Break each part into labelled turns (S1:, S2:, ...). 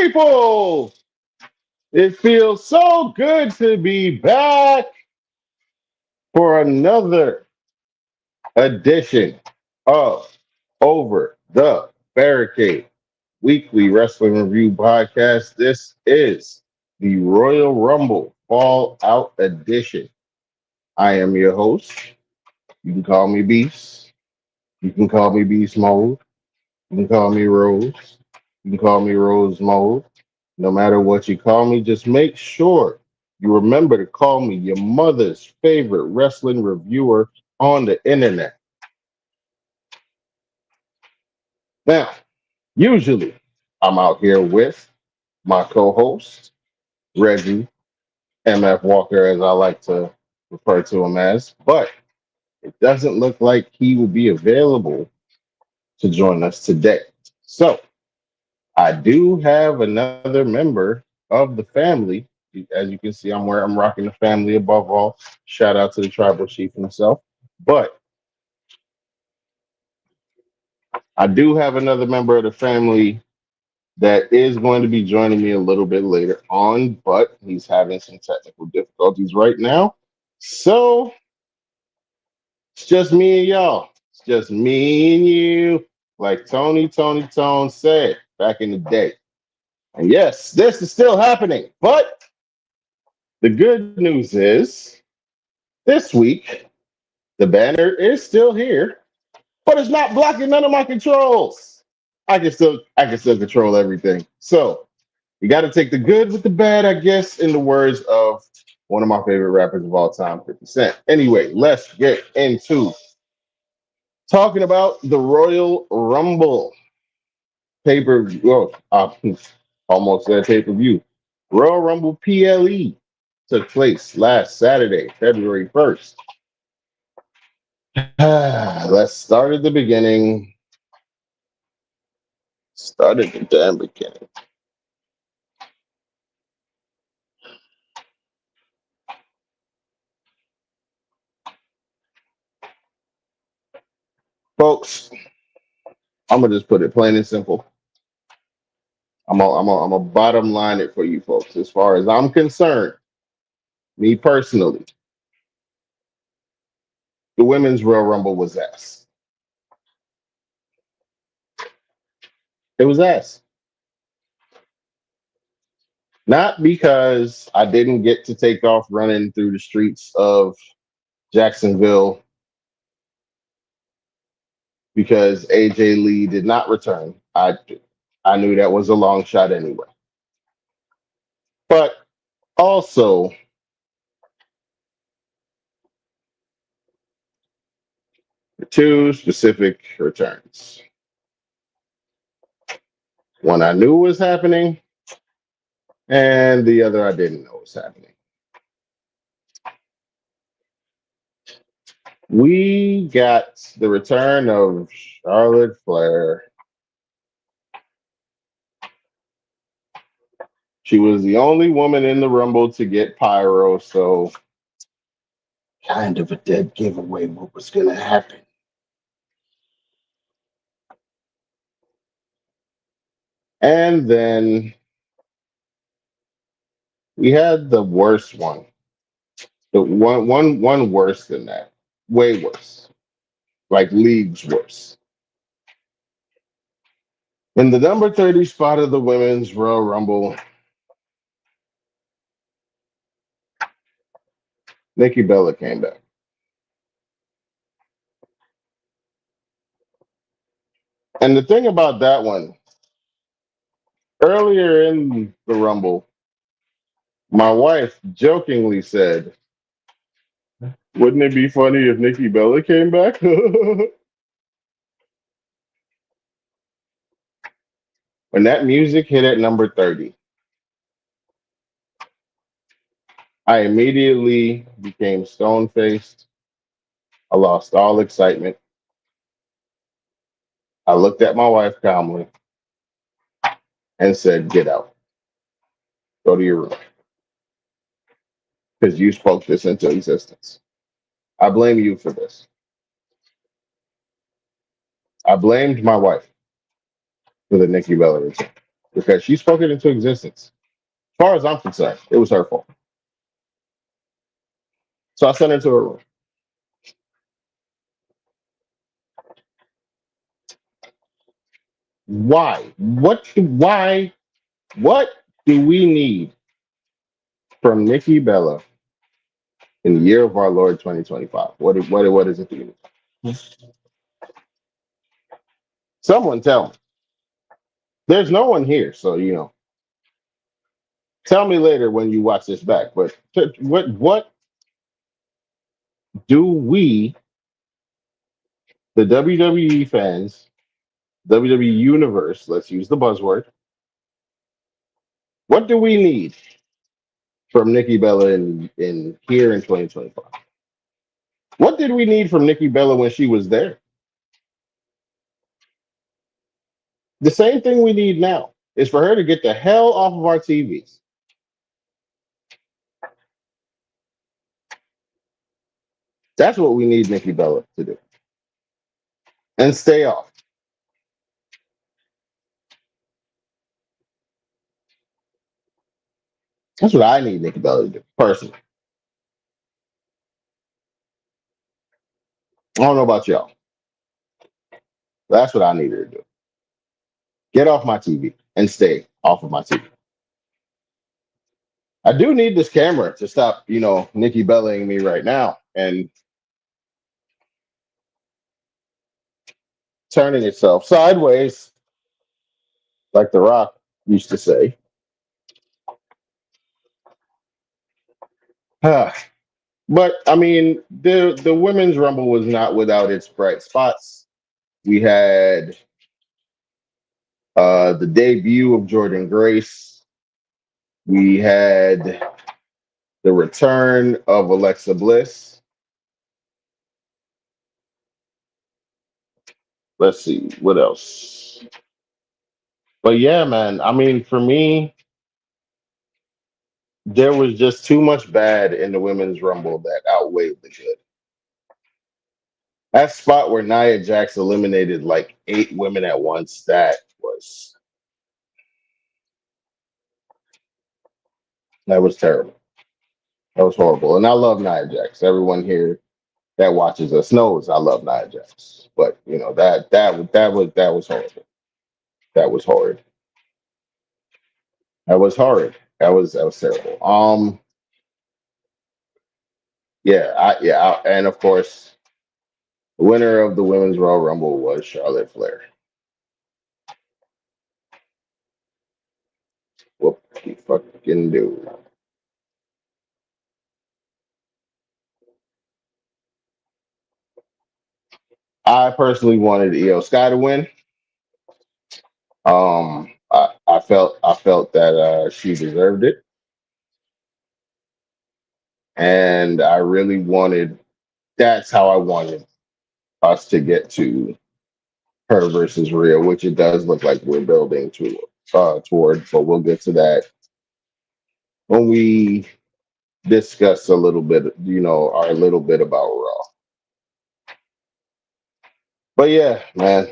S1: people. It feels so good to be back for another edition of Over the Barricade weekly wrestling review podcast. This is the Royal Rumble Fallout Edition. I am your host. You can call me Beast. You can call me Beast Mode. You can call me Rose. You can call me Rose Mode. No matter what you call me, just make sure you remember to call me your mother's favorite wrestling reviewer on the internet. Now, usually I'm out here with my co-host, Reggie MF Walker, as I like to refer to him as, but it doesn't look like he will be available to join us today. So I do have another member of the family. As you can see, I'm rocking the family above all. Shout out to the tribal chief himself. But I do have another member of the family that is going to be joining me a little bit later on, but he's having some technical difficulties right now. So it's just me and y'all. It's just me and you, like Tony Tone said back in the day. And yes, this is still happening, but the good news is this week the banner is still here, but it's not blocking none of my controls. I can still control everything. So you got to take the good with the bad, I guess, in the words of one of my favorite rappers of all time, 50 Cent. Anyway, let's get into talking about the Royal Rumble paper. Well, almost said pay per view. Royal Rumble PLE took place last Saturday, February 1st. Let's start at the beginning. Start at the damn beginning. Folks, I'm gonna just put it plain and simple. I'm a bottom line it for you folks. As far as I'm concerned, me personally, the women's Royal Rumble was ass. It was ass. Not because I didn't get to take off running through the streets of Jacksonville because AJ Lee did not return. I knew that was a long shot anyway. But also, two specific returns. One I knew was happening, and the other I didn't know was happening. We got the return of Charlotte Flair. She was the only woman in the Rumble to get pyro, so kind of a dead giveaway what was going to happen. And then we had the worst one. The one worse than that. Way worse. Like leagues worse. In the number 30 spot of the women's Royal Rumble, Nikki Bella came back. And the thing about that one, earlier in the Rumble, my wife jokingly said, "Wouldn't it be funny if Nikki Bella came back?" When that music hit at number 30, I immediately became stone faced. I lost all excitement. I looked at my wife calmly and said, "Get out. Go to your room. Because you spoke this into existence. I blame you for this." I blamed my wife for the Nikki Bella return. because she spoke it into existence. As far as I'm concerned, it was her fault. So I sent her to her room. Why? Why? What do we need from Nikki Bella in the year of our Lord 2025? What is it? Do you need? Someone tell me. There's no one here, so tell me later when you watch this back. But what do we, the WWE fans, WWE Universe, let's use the buzzword, what do we need from Nikki Bella in here in 2025? What did we need from Nikki Bella when she was there? The same thing we need now is for her to get the hell off of our TVs. That's what we need Nikki Bella to do. And stay off. That's what I need Nikki Bella to do, personally. I don't know about y'all. That's what I need her to do. Get off my TV and stay off of my TV. I do need this camera to stop, Nikki Bellaing me right now and turning itself sideways, like The Rock used to say. But I mean, the women's rumble was not without its bright spots. We had the debut of Jordan Grace. We had the return of Alexa Bliss. Let's see what else. But yeah, man. I mean, for me, there was just too much bad in the women's rumble that outweighed the good. That spot where Nia Jax eliminated like 8 women at once, that was terrible. That was horrible. And I love Nia Jax. Everyone here that watches us knows I love Nia Jax. But that was horrible. That was horrid. That was horrid. That was terrible. Yeah, and of course, the winner of the women's Royal Rumble was Charlotte Flair. What you fucking do? I personally wanted Io Sky to win. I felt that she deserved it, and I really wanted. That's how I wanted us to get to her versus Rhea, which it does look like we're building toward. But we'll get to that when we discuss a little bit, our little bit about Raw. But yeah, man.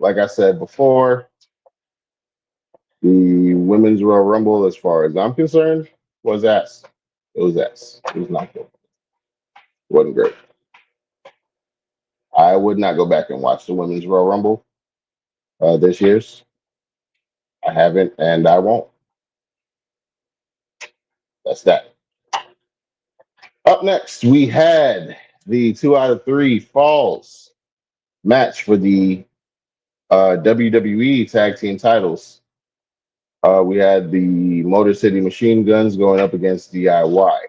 S1: Like I said before, the women's Royal Rumble, as far as I'm concerned, was ass. It was ass. It was not good. It wasn't great. I would not go back and watch the women's Royal Rumble this year's. I haven't, and I won't. That's that. Up next, we had the 2 out of 3 falls match for the WWE Tag Team titles. We had the Motor City Machine Guns going up against DIY.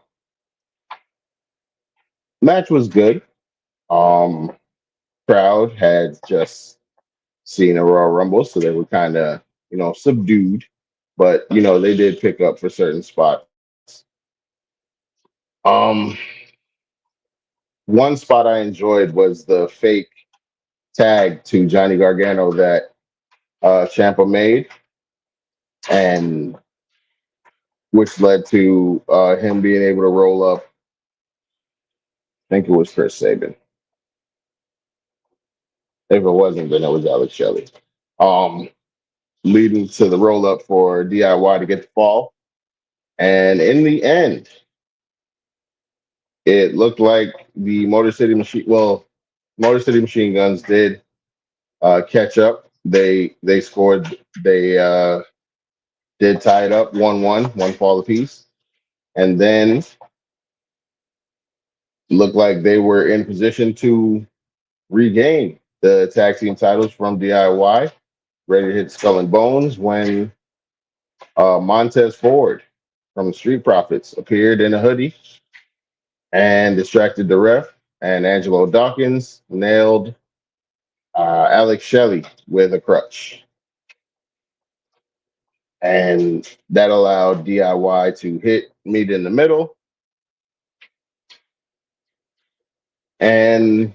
S1: Match was good. Crowd had just seen a Royal Rumble, so they were kind of, subdued. But they did pick up for certain spots. Um, One spot I enjoyed was the fake tag to Johnny Gargano that Ciampa made, and which led to him being able to roll up. I think it was Chris Sabin. If it wasn't, then it was Alex Shelley. Um, leading to the roll up for DIY to get the fall. And in the end, it looked like the Motor City Machine Guns did catch up. They scored. They did tie it up 1-1, one fall apiece, and then looked like they were in position to regain the tag team titles from DIY, ready to hit Skull and Bones when Montez Ford from the Street Profits appeared in a hoodie and distracted the ref, and Angelo Dawkins nailed Alex Shelley with a crutch. And that allowed DIY to hit meet in the middle and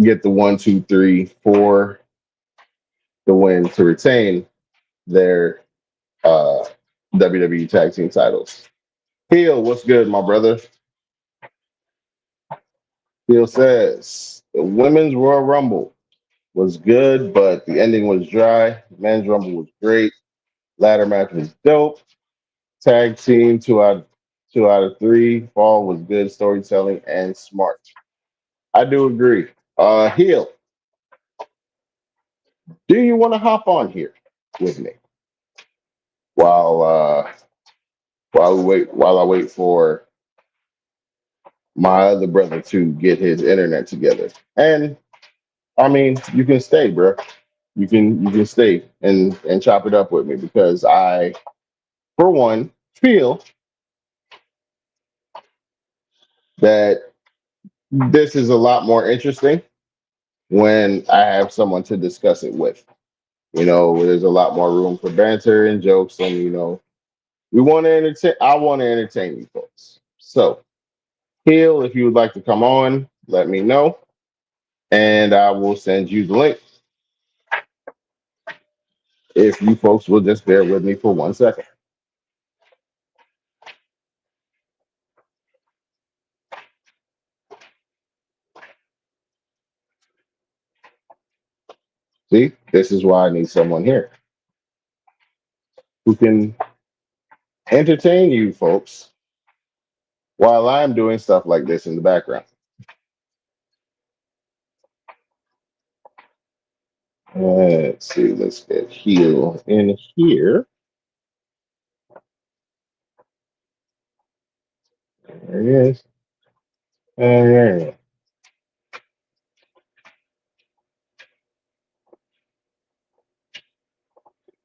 S1: get the 1, 2, 3, 4 the win to retain their uh, WWE Tag Team titles. Heel, what's good, my brother? Heel says the Women's Royal Rumble was good, but the ending was dry. Men's Rumble was great. Ladder match was dope. Tag team 2 out of 3. Fall was good storytelling and smart. I do agree. Heel, do you want to hop on here with me while while I wait for my other brother to get his internet together? And I mean, you can stay, bro. You can stay and chop it up with me because I, for one, feel that this is a lot more interesting when I have someone to discuss it with. There's a lot more room for banter and jokes, and we want to entertain. I want to entertain you folks. So, Hill, if you would like to come on, let me know, and I will send you the link. If you folks will just bear with me for 1 second. See, this is why I need someone here who can entertain you folks while I'm doing stuff like this in the background. Let's see, let's get Heel in here. There he is. All right.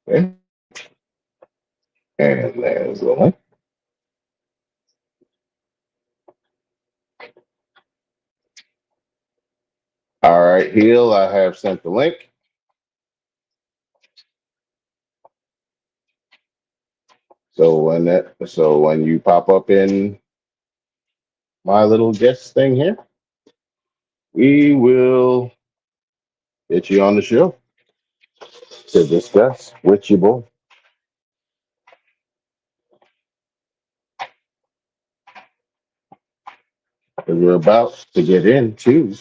S1: Okay. And there's the link. All right, Heel, I have sent the link. So when you pop up in my little guest thing here, we will get you on the show to discuss with your boy. And we're about to get into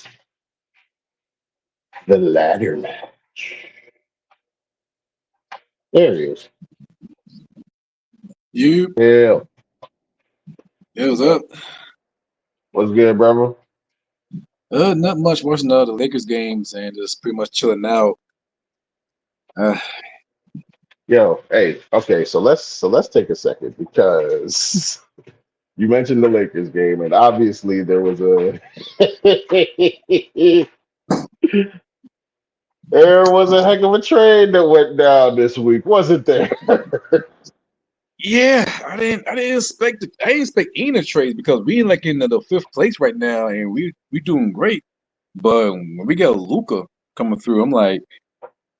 S1: the ladder match. There he is.
S2: You,
S1: Heel,
S2: it was up.
S1: what's good, brother?
S2: Not much watching the Lakers games and just pretty much chilling out. Uh,
S1: Yo, hey, okay, so let's take a second because you mentioned the Lakers game, and obviously there was a there was a heck of a trade that went down this week, wasn't there?
S2: yeah, I didn't expect any trades because we like in the fifth place right now and we doing great. But when we got Luca coming through, I'm like,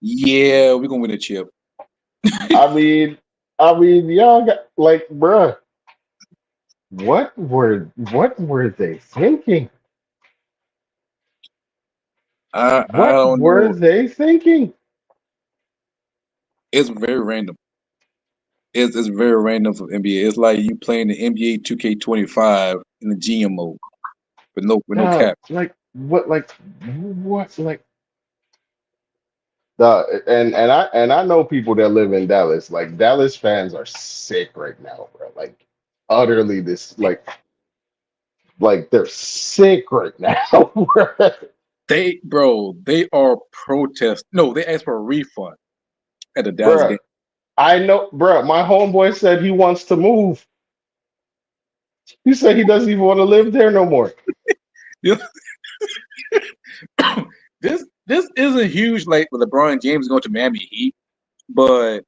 S2: yeah, we're gonna win a chip.
S1: I mean, y'all got like, bruh, what were they thinking?
S2: I
S1: What
S2: don't
S1: were
S2: know.
S1: they thinking?
S2: It's very random. It's very random for NBA. It's like you playing the NBA 2K25 in the GM mode with no
S1: Dog,
S2: cap.
S1: like what, like what, like And I know people that live in Dallas. Like Dallas fans are sick right now, bro. Like utterly this like they're sick right now, bro.
S2: They are protest. No, they asked for a refund at the Dallas game.
S1: Bruh, I know, bro. My homeboy said he wants to move. He said he doesn't even want to live there no more.
S2: This isn't huge like with LeBron James going to Miami Heat, but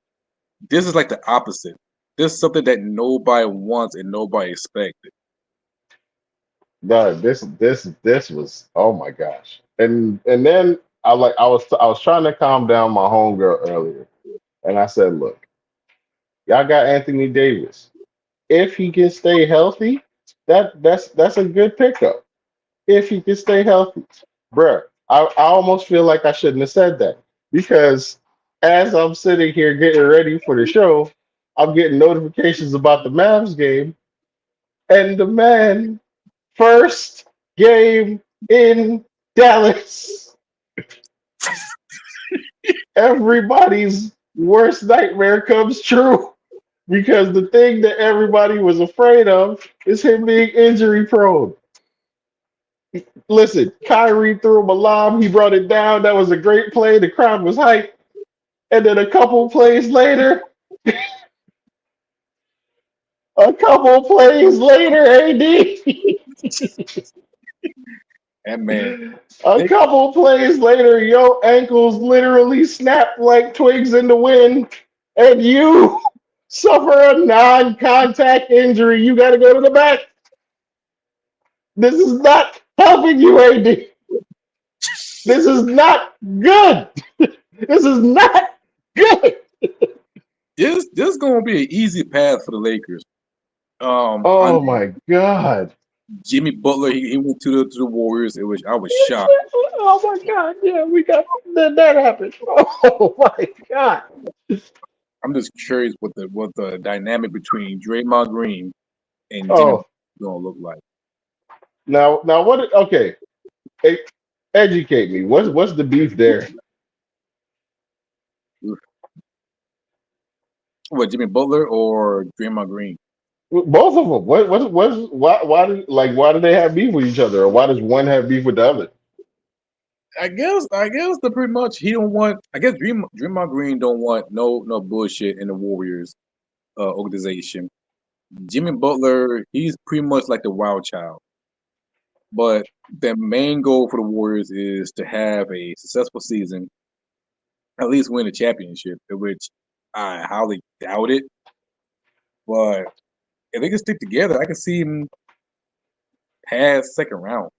S2: this is like the opposite. This is something that nobody wants and nobody expected.
S1: God, this was oh my gosh. And then I was trying to calm down my homegirl earlier, and I said, look, y'all got Anthony Davis. If he can stay healthy, that's a good pickup. If he can stay healthy, bruh. I almost feel like I shouldn't have said that because as I'm sitting here getting ready for the show, I'm getting notifications about the Mavs game, and the man first game in Dallas. Everybody's worst nightmare comes true because the thing that everybody was afraid of is him being injury prone. Listen, Kyrie threw him a lob. He brought it down. That was a great play. The crowd was hyped. And then a couple plays later, AD.
S2: And man,
S1: A
S2: they
S1: couple plays later, your ankles literally snap like twigs in the wind, and you suffer a non-contact injury. You got to go to the back. This is not helping you, AD. This is not good. This is not good.
S2: this is gonna be an easy path for the Lakers. I
S1: Oh
S2: know
S1: my God.
S2: Jimmy Butler, he went to the Warriors. I was shocked.
S1: Oh my God. Yeah, we got that happened. Oh my God.
S2: I'm just curious what the dynamic between Draymond Green and Jimmy
S1: Oh,
S2: Butler is gonna look like.
S1: now what? Okay, e- educate me. What's the beef there?
S2: What, Jimmy Butler or Draymond Green?
S1: Both of them. Why do they have beef with each other, or why does one have beef with the other?
S2: I guess the pretty much he don't want. I guess Draymond Green don't want no bullshit in the Warriors organization. Jimmy Butler, he's pretty much like the wild child. But the main goal for the Warriors is to have a successful season, at least win a championship, which I highly doubt it. But if they can stick together, I can see him past second round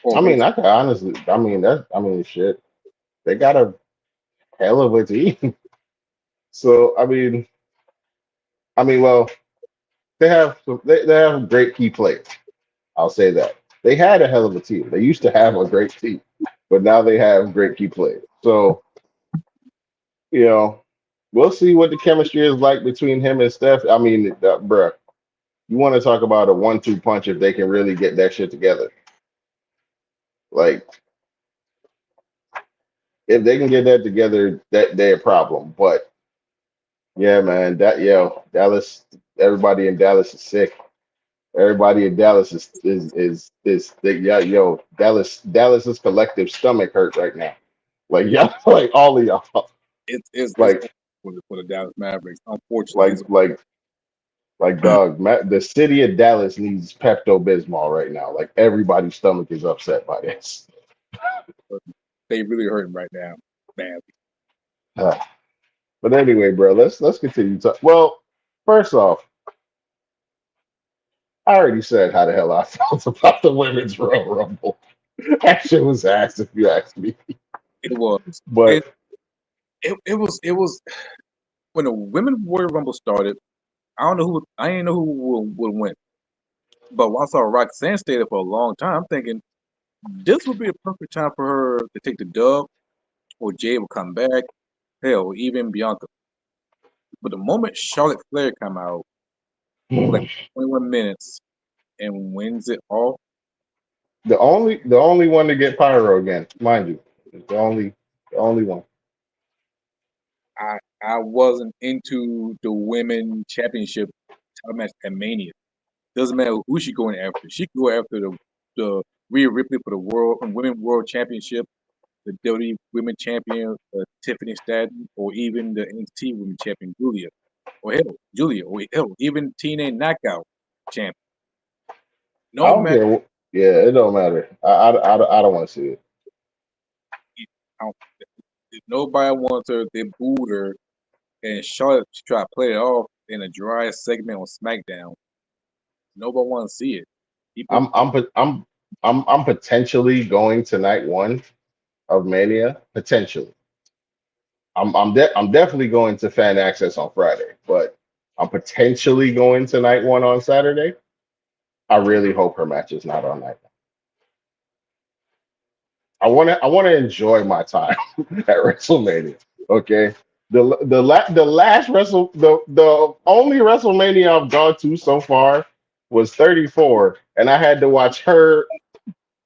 S2: or
S1: I
S2: maybe.
S1: mean, I can honestly. Shit. They got a hell of a team. So well, they have great key players. I'll say that they had a hell of a team. They used to have a great team, but now they have great key players. So you know, we'll see what the chemistry is like between him and Steph. I mean, bruh, you want to talk about a 1-2 punch if they can really get that shit together. Like, if they can get that together, that they're a problem. But yeah, man, Dallas, everybody in Dallas is sick. Everybody in Dallas yeah, Dallas's collective stomach hurt right now. Like yeah, like all of y'all.
S2: It's
S1: Like
S2: for the Dallas Mavericks. Unfortunately,
S1: like like dog, the city of Dallas needs Pepto Bismol right now. Like everybody's stomach is upset by this.
S2: they really hurting right now, man.
S1: But anyway, bro, let's continue to. Well, first off, I already said how the hell I felt about the women's Royal Rumble. That shit was ass, if you ask me.
S2: It was.
S1: But
S2: It was when the women Royal Rumble started. I didn't know who would win. But once I saw Roxanne stay there for a long time, I'm thinking this would be a perfect time for her to take the dub, or Jay will come back. Hell, even Bianca. But the moment Charlotte Flair come out for like
S1: the
S2: 21 minutes and wins it all,
S1: only one to get pyro again, mind you. The only one.
S2: I wasn't into the women championship title match at Mania. Doesn't matter who she going after. She could go after the Rhea Ripley for the world and women world championship, the WWE women champion Tiffany Stratton, or even the NXT women champion Julia, or hell, even TNA Knockout champion.
S1: I
S2: No
S1: don't
S2: matter,
S1: care. Yeah, it don't matter. I don't want to see it.
S2: how- if nobody wants her, they booed her, and Charlotte tried to play it off in a dry segment on SmackDown. Nobody wants to see it. People,
S1: I'm I'm pot- I'm potentially going to night one of Mania. Potentially, I'm definitely going to fan access on Friday, but I'm potentially going to night one on Saturday. I really hope her match is not on night one. I want to enjoy my time at WrestleMania. Okay. The last the only WrestleMania I've gone to so far was 34, and I had to watch her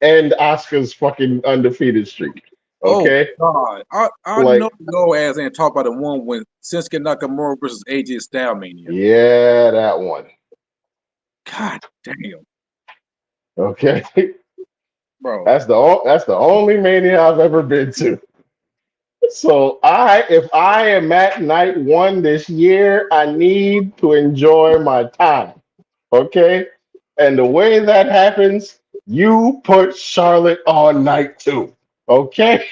S1: end Oscar's fucking undefeated streak.
S2: oh
S1: Okay,
S2: God, I know
S1: like
S2: your ass ain't talk about the one when Shinsuke Nakamura versus AJ Styles Mania.
S1: yeah, that one.
S2: God damn,
S1: Okay,
S2: bro.
S1: that's the only mania I've ever been to. So if I am at night one this year, I need to enjoy my time. Okay, and the way that happens, you put Charlotte on night two. Okay,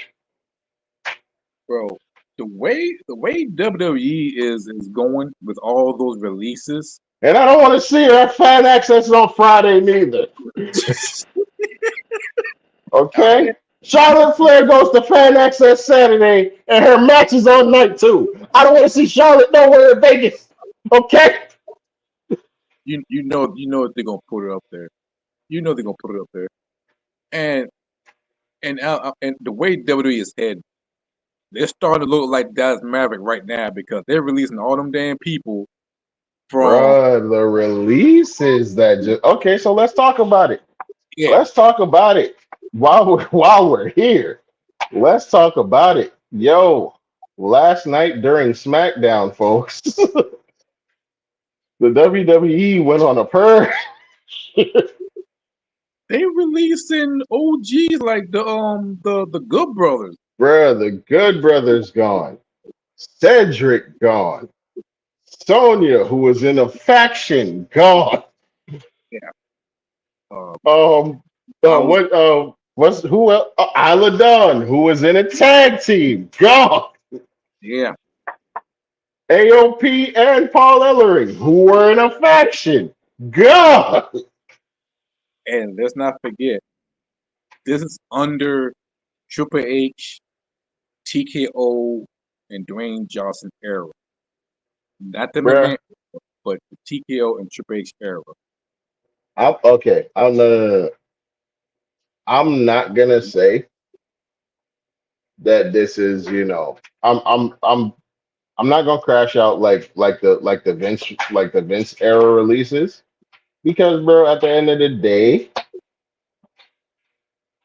S2: Bro, the way WWE is going with all those releases,
S1: and I don't want to see her at fan access on Friday neither. Okay? Charlotte Flair goes to fan access Saturday and her match is on night two. I don't want to see Charlotte nowhere in Vegas. Okay?
S2: you know they're gonna put it up there. You know they're gonna put it up there. And and the way WWE is headed, they're starting to look like Dallas Maverick right now because they're releasing all them damn people from
S1: Bruh, the releases that just okay, so let's talk about it.
S2: yeah.
S1: Let's talk about it while we're here. Let's talk about it. Yo, last night during SmackDown, folks, the WWE went on a purge.
S2: They releasing OGs like the Good Brothers.
S1: Bruh, the Good Brothers gone. Cedric gone. Sonya, who was in a faction, gone.
S2: Yeah. Uh,
S1: Um,
S2: I was
S1: what's who else? Isla Dawn, who was in a tag team, gone.
S2: yeah.
S1: AOP and Paul Ellering, who were in a faction, gone.
S2: And let's not forget, this is under Triple H, TKO, and Dwayne Johnson era. Not the
S1: Bruh,
S2: McMahon, but the TKO and Triple H era.
S1: okay. No. I'm not gonna say that this is, I'm not gonna crash out like the Vince era releases because, bro, at the end of the day,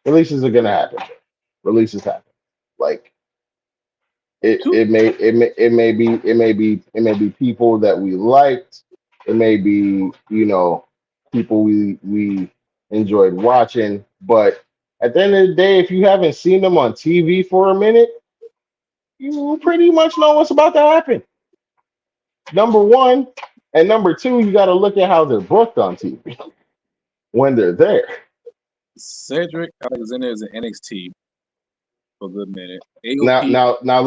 S1: releases are gonna happen. Releases happen. Like it,
S2: Two,
S1: it may be people that we liked. It may be, people we enjoyed watching. But at the end of the day, if you haven't seen them on TV for a minute, you pretty much know what's about to happen. Number one, and number two, you got to look at how they're booked on TV when they're there.
S2: Cedric Alexander is in NXT for a good minute.
S1: Now,
S2: AOP,
S1: now, now,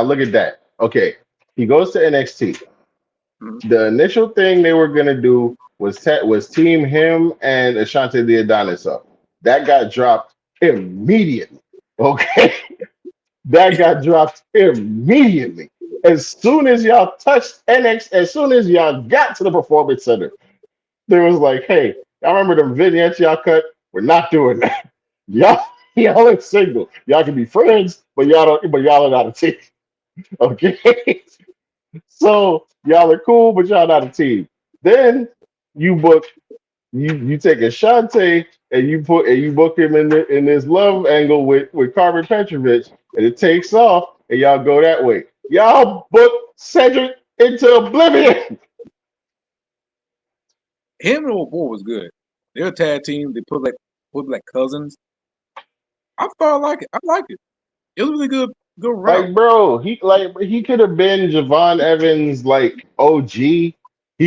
S1: look at that. Okay, he goes to NXT.
S2: mhm,
S1: The initial thing they were gonna do was team him and Ashante the Adonis up. That got dropped immediately. Okay, that got dropped immediately. As soon as y'all touched NX, as soon as y'all got to the Performance Center, there was like, hey, y'all remember the vignettes y'all cut? We're not doing that. Y'all are single. Y'all can be friends, but y'all are not a team. Okay. So y'all are cool, but y'all not a team. Then you book you take a Shantae and you book him in this love angle with Carmen Petrovich, and it takes off, and y'all go that way. Y'all book Cedric into oblivion.
S2: Him and old boy was good. They're a tag team. They put like cousins. I thought I like it. I liked it. It was really good route.
S1: Like, bro, he could have been Javon Evans like OG. He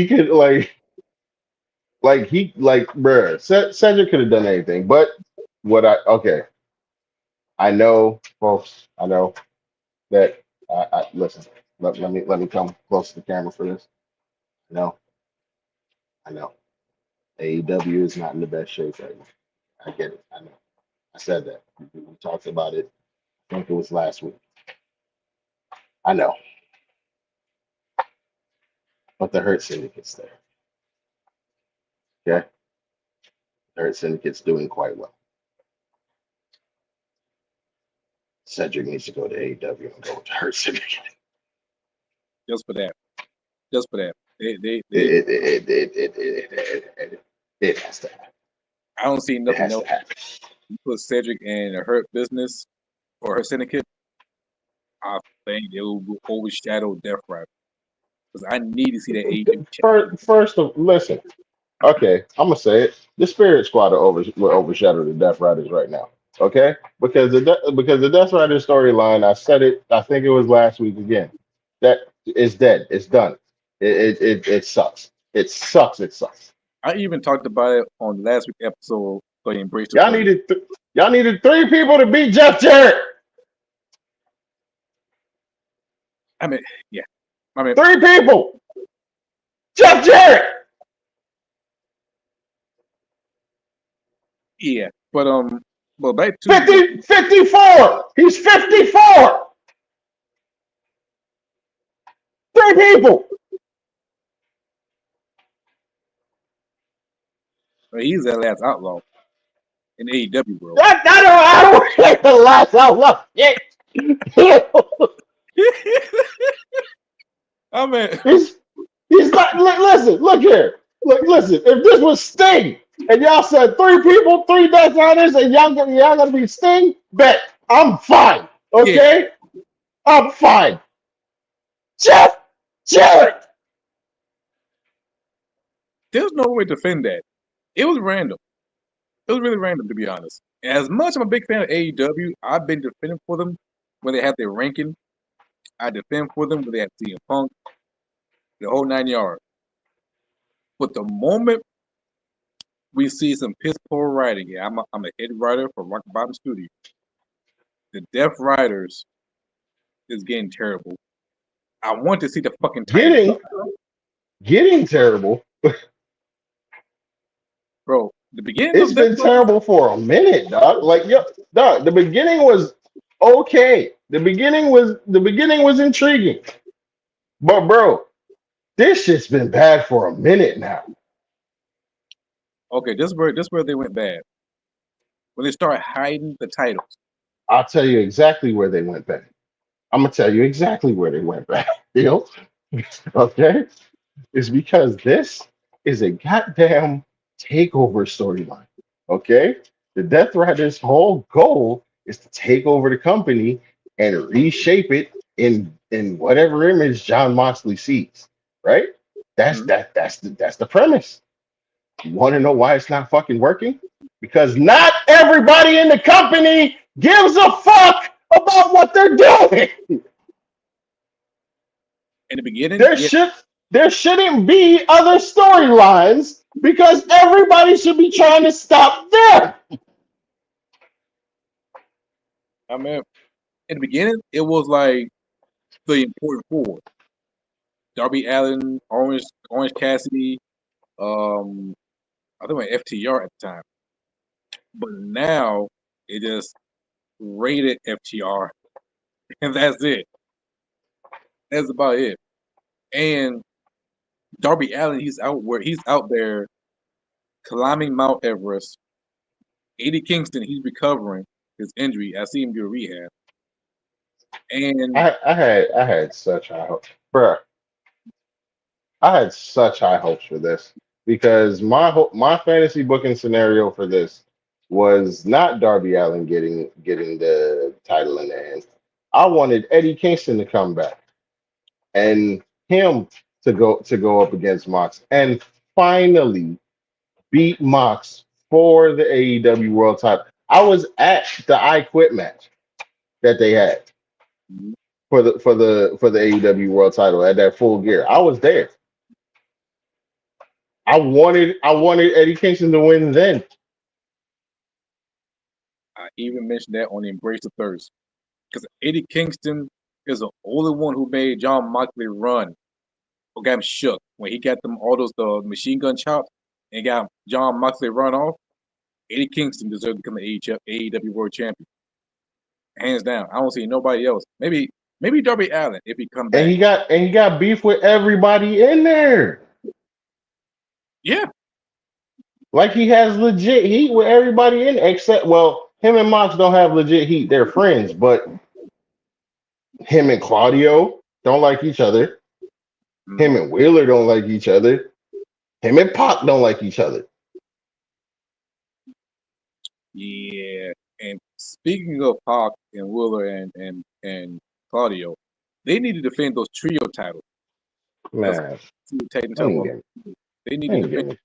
S1: could bruh, Cedric could have done anything. But I know, folks. I know that listen. Let me come close to the camera for this. No, I know. AEW is not in the best shape right now. I get it. I know. I said that. We talked about it. I think it was last week. I know. But the Hurt Syndicate's there. Okay? The Hurt Syndicate's doing quite well. Cedric needs to go to AEW and go with the Hurt Syndicate.
S2: Just for that. Just for that. They
S1: It has to happen.
S2: I don't see
S1: It
S2: nothing
S1: has
S2: else.
S1: to happen.
S2: You put Cedric in a Hurt Business or her syndicate, I think it will overshadow Death Rider. Because I need to see that AEW champion.
S1: Listen. Okay, I'm gonna say it. The Spirit Squad will overshadow the Death Riders right now. Okay, because the Death Riders storyline, I said it. I think it was last week again. That is dead. It's done. It sucks. It sucks. It sucks.
S2: I even talked about it on last week's episode for Embrace the
S1: Y'all
S2: Bully.
S1: needed y'all needed 3 people to beat Jeff Jarrett.
S2: I mean, yeah. I mean,
S1: 3 people. Jeff Jarrett.
S2: yeah. But back to
S1: 50, 54. He's 54. 3 people.
S2: he's that last outlaw in AEW world.
S1: I don't like the last outlaw. Yeah.
S2: I mean,
S1: He's not. Listen, look here. Listen. If this was Sting, and y'all said 3 people, 3 Death Riders, and y'all gonna be Sting, bet I'm fine.
S2: yeah.
S1: Okay, I'm fine. Jeff Jarrett.
S2: There's no way to defend that. It was random. It was really random, to be honest. As much I'm a big fan of AEW, I've been defending for them when they have their ranking. I defend for them when they have CM Punk, the whole 9 yards. But the moment we see some piss poor writing, yeah, I'm a head writer for Rock Bottom Studio. The Death Riders is getting terrible. I want to see the fucking title,
S1: Getting terrible.
S2: bro. The beginning
S1: It's
S2: of Death
S1: been
S2: Riders,
S1: terrible for a minute, dog. Like, yo, dog. The beginning was okay. The beginning was intriguing, but bro, this shit's been bad for a minute now.
S2: okay, this where they went bad. When they start hiding the titles.
S1: I'll tell you exactly where they went bad. I'm gonna tell you exactly where they went bad. You know, okay? It's because this is a goddamn takeover storyline. Okay, the Death Riders' whole goal is to take over the company and reshape it in whatever image John Moxley sees. Right? That's
S2: Mhm.
S1: that. That's the premise. You want to know why it's not fucking working? Because not everybody in the company gives a fuck about what they're doing.
S2: In the beginning,
S1: There
S2: yeah,
S1: should there shouldn't be other storylines because everybody should be trying to stop them.
S2: I mean, in the beginning, it was like the important four: Darby Allin, Orange Cassidy, um, I think it was FTR at the time. But now it just rated FTR, and that's it. That's about it. And Darby Allin, he's out there climbing Mount Everest. Eddie Kingston, he's recovering his injury. I see him do rehab. And
S1: I had such high hopes, bruh. I had such high hopes for this because my fantasy booking scenario for this was not Darby Allin getting the title in the end. I wanted Eddie Kingston to come back and him to go up against Mox and finally beat Mox for the AEW World Title. I was at the I Quit match that they had for the AEW World Title at that Full Gear. I was there. I wanted Eddie Kingston to win then.
S2: I even mentioned that on the Embrace the Thirst because Eddie Kingston is the only one who made John Moxley run or got him shook when he got them all those the machine gun chops and got John Moxley run off. Eddie Kingston deserved to become the AEW World Champion, hands down. I don't see nobody else. Maybe Darby Allin if he come
S1: And
S2: back.
S1: he got beef with everybody in there.
S2: Yeah,
S1: Like he has legit heat with everybody in except well, him and Mox don't have legit heat. They're friends, but him and Claudio don't like each other.
S2: mm,
S1: Him and Wheeler don't like each other. Him and Pac don't like each other.
S2: yeah. And speaking of Pac and Wheeler and Claudio, they need to defend those trio titles. That's
S1: Man,
S2: two Titan
S1: I ain't
S2: title.
S1: getting
S2: They need
S1: I
S2: to
S1: ain't
S2: defend.
S1: getting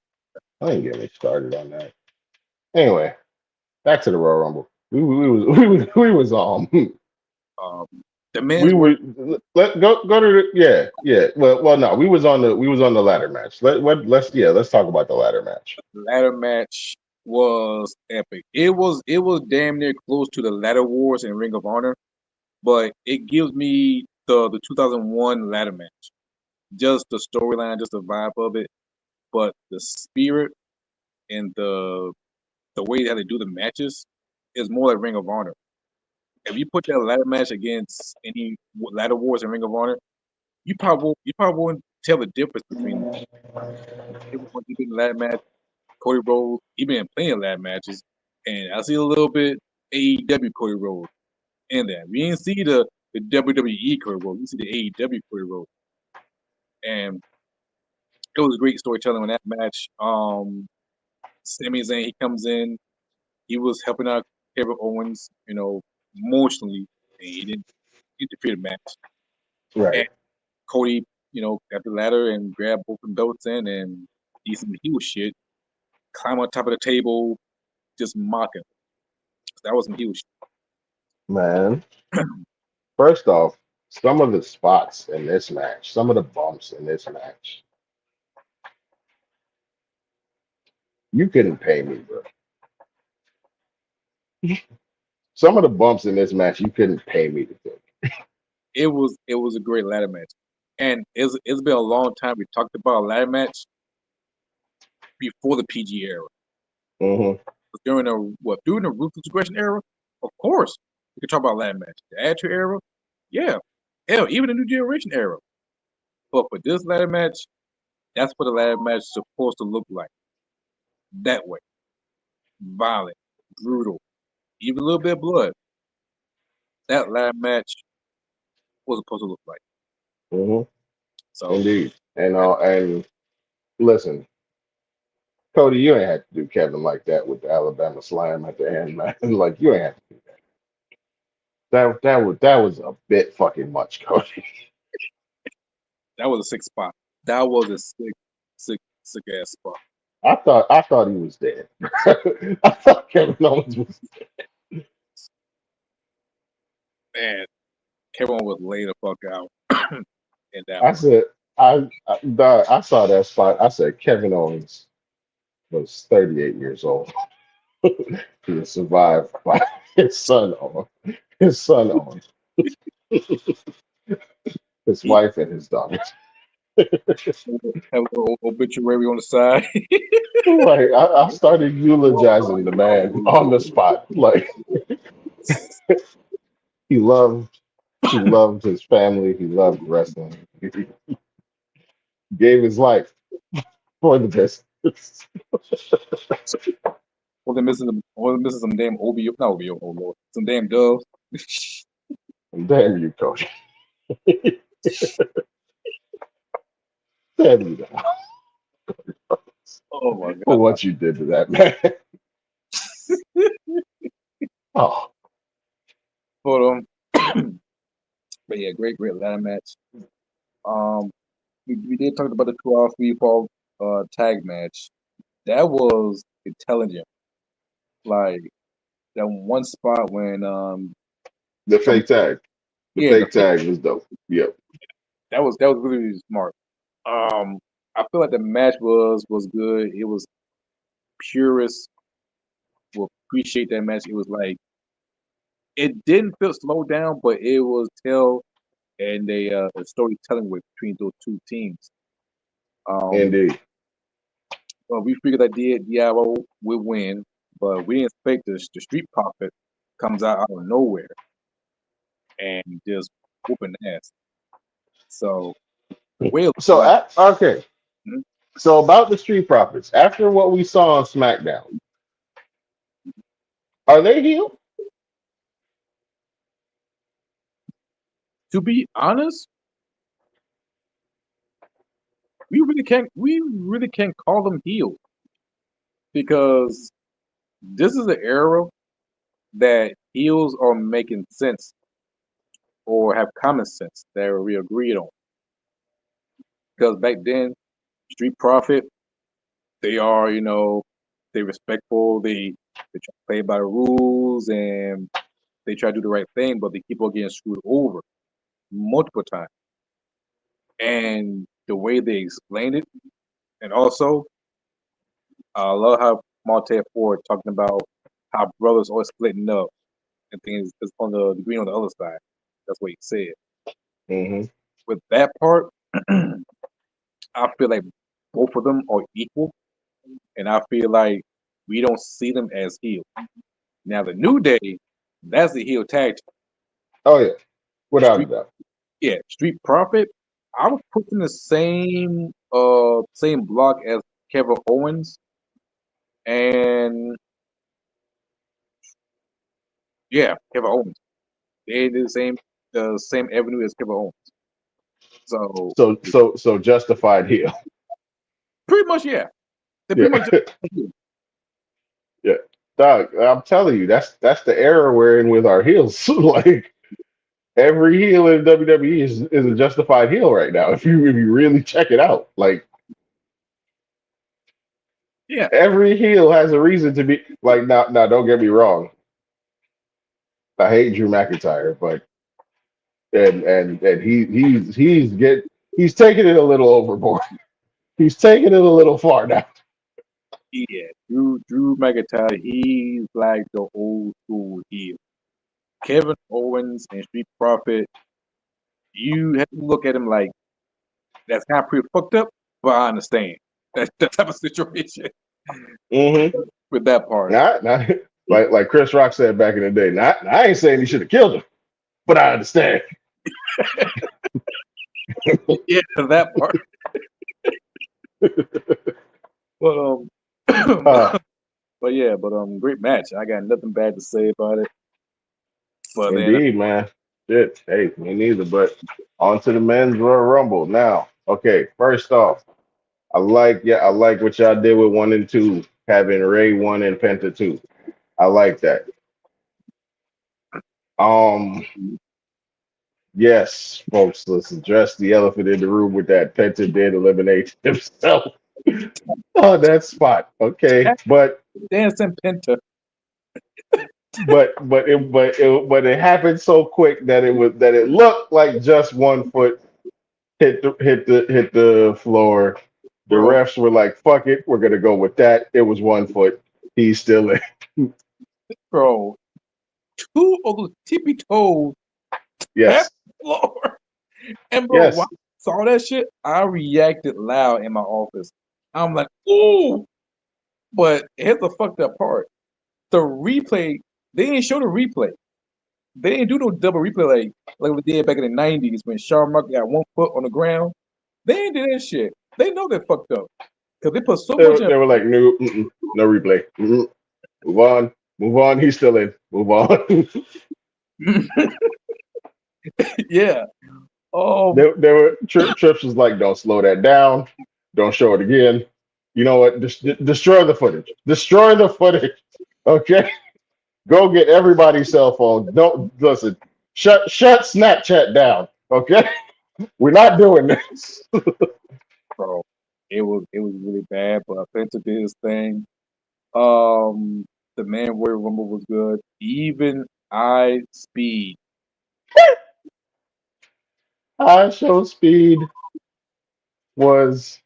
S1: I ain't getting me started on that. Anyway, back to the Royal Rumble. We was
S2: Um, the men's
S1: we
S2: work.
S1: were let go to the yeah. Well no, we was on the ladder match. Let's talk about the ladder match.
S2: Ladder match was epic. It was damn near close to the ladder wars in Ring of Honor, but it gives me the 2001 ladder match. Just the storyline, just the vibe of it, but the spirit and the way that they do the matches is more like Ring of Honor. If you put that ladder match against any ladder wars in Ring of Honor, you probably won't tell the difference between everyone in the ladder match. Cody Rhodes, he been playing ladder matches, and I see a little bit AEW Cody Rhodes in that. We didn't see the WWE Cody Rhodes. We see the AEW Cody Rhodes, and it was great storytelling on that match. Sami Zayn, he comes in, he was helping out Kevin Owens, emotionally, and he didn't interfere the match. And
S1: Right.
S2: Cody, got the ladder and grabbed both the belts in, and he some heel shit, climb on top of the table, just mocking. That was some heel shit.
S1: Man. First off, some of the spots in this match, some of the bumps in this match, you couldn't pay me, bro. Some of the bumps in this match, you couldn't pay me to take.
S2: It was a great ladder match, and it's been a long time we talked about a ladder match before the PG era.
S1: Hmm.
S2: During the Ruthless Aggression era, of course we could talk about ladder match. The Attitude era, yeah, hell, even the New Generation era. But for this ladder match, that's what a ladder match is supposed to look like. That way, violent, brutal, even a little bit of blood. That ladder match was supposed to look like.
S1: Hmm.
S2: So
S1: Indeed. And
S2: that,
S1: and listen, Cody, you ain't had to do Kevin like that with the Alabama Slam at the end, man. Like you ain't had to do that. That was a bit fucking much, Cody.
S2: that was a sick spot. That was a sick ass spot.
S1: I thought he was dead. I thought Kevin Owens was.
S2: Man, Kevin was laid the fuck out in that
S1: I
S2: one.
S1: said I saw that spot. I said Kevin Owens was 38 years old. He was survived by his son Owen, his son Owen, his
S2: He
S1: wife and his daughter.
S2: have a little obituary on the side.
S1: Like I started eulogizing the man on the spot. Like he loved he loved his family. He loved wrestling. He gave his life for the business.
S2: Wasn't missing some damn OBO, not OBO, oh Lord, some damn doves.
S1: And damn you, coach. Damn you.
S2: Oh my
S1: for
S2: god.
S1: what you did to that man. Oh,
S2: But but yeah, great ladder match. Um, we did talk about the 2 hour 3 fall tag match. That was intelligent. Like that one spot when
S1: the
S2: some
S1: fake tag. The
S2: yeah the
S1: fake tag was dope. Yep.
S2: that was really, really smart. Um, I feel like the match was good. It was purist. Will appreciate that match. It was like it didn't feel slowed down, but it was tell and a storytelling with between those two teams. Um,
S1: Indeed.
S2: well, we figured that Diablo would win, but we didn't expect the Street Profit comes out of nowhere and just whooping ass. So Will
S1: So,
S2: like,
S1: okay.
S2: mhm.
S1: So, about the Street Profits, after what we saw on SmackDown, are they healed?
S2: To be honest, we really can't call them healed because this is an era that heels are making sense or have common sense that we agreed on. Because back then, Street Profit, they are, they respectful, they try to play by the rules and they try to do the right thing, but they keep on getting screwed over multiple times. And the way they explained it, and also I love how Monte Ford talking about how brothers always splitting up and things is on the green on the other side. That's what he said.
S1: Hmm.
S2: With that part, I feel like both of them are equal, and I feel like we don't see them as healed. Now the New Day, that's the heel tag team.
S1: Oh yeah, without a
S2: Street,
S1: doubt.
S2: yeah, Street Profit. I would put them in the same block as Kevin Owens, and yeah, Kevin Owens. They did the same avenue as Kevin Owens. So
S1: So justified heel.
S2: pretty much, yeah, they
S1: Yeah,
S2: pretty much just
S1: yeah. Dog, I'm telling you, that's the era we're in with our heels. Like every heel in WWE is a justified heel right now. If you really check it out, like
S2: yeah,
S1: every heel has a reason to be like. Now, don't get me wrong. I hate Drew McIntyre, but and he's taking it a little overboard. He's taking it a little far now.
S2: yeah. Drew McIntyre, he's like the old school heel. Kevin Owens and Street Profit, you have to look at him like that's kind of pretty fucked up, but I understand that type of situation
S1: Mm-hmm.
S2: with that part.
S1: Not like Chris Rock said back in the day. Not I ain't saying he should have killed him, but I understand.
S2: Yeah, that part. But
S1: Uh,
S2: but yeah, but great match. I got nothing bad to say about it. But then
S1: indeed, man. Shit. Hey, me neither. But on to the men's Royal Rumble now. Okay, first off, I like what y'all did with 1 and 2, having Ray 1 and Penta 2. I like that. Um, yes, folks, let's address the elephant in the room with that Penta did eliminate himself. Oh, that spot. Okay,
S2: tap
S1: but
S2: dancing Penta,
S1: it happened so quick that it looked like just 1 foot hit the floor. The
S2: bro,
S1: refs were like, "Fuck it, we're gonna go with that." It was 1 foot. He's still in.
S2: bro. Two of those tippy toes tap
S1: Yes,
S2: the floor. And bro, when
S1: yes.
S2: I saw that shit, I reacted loud in my office. I'm like, ooh. But here's the fucked up part. The replay, they didn't show the replay. They didn't do no double replay like we did back in the 90s when Shawn Mark got 1 foot on the ground. They didn't do that shit. They know they fucked up. Because they put so
S1: They,
S2: much
S1: were-
S2: in.
S1: they were like, "No, no replay. Move on, move on." He's still in. Move on.
S2: Yeah. Oh,
S1: Trips was like, "Don't slow that down. Don't show it again." You know what? Destroy the footage. Destroy the footage. Okay. Go get everybody's cell phone. Don't listen. Shut Snapchat down. Okay. We're not doing this.
S2: bro. It was really bad, but Penta did his thing. Um, the man Royal Rumble was good. Even I Speed.
S1: High show speed was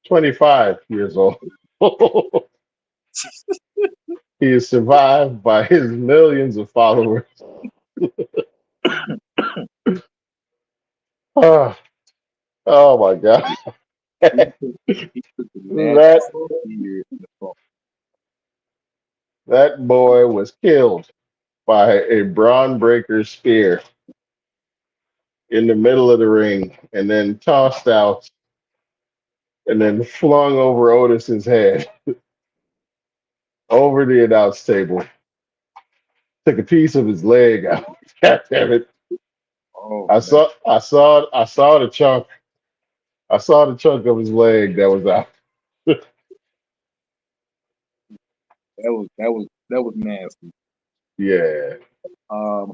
S1: 25 years old. He is survived by his millions of followers. Oh, oh my God.
S2: He took he took the
S1: That
S2: nastiest spear in the phone.
S1: that boy was killed by a Braun Breaker spear in the middle of the ring and then tossed out and then flung over Otis's head over the announce table. Took a piece of his leg out. God damn it.
S2: Oh
S1: I
S2: man,
S1: saw I saw I saw the chunk. I saw the chunk of his leg that was out.
S2: that was nasty.
S1: Yeah.
S2: Um,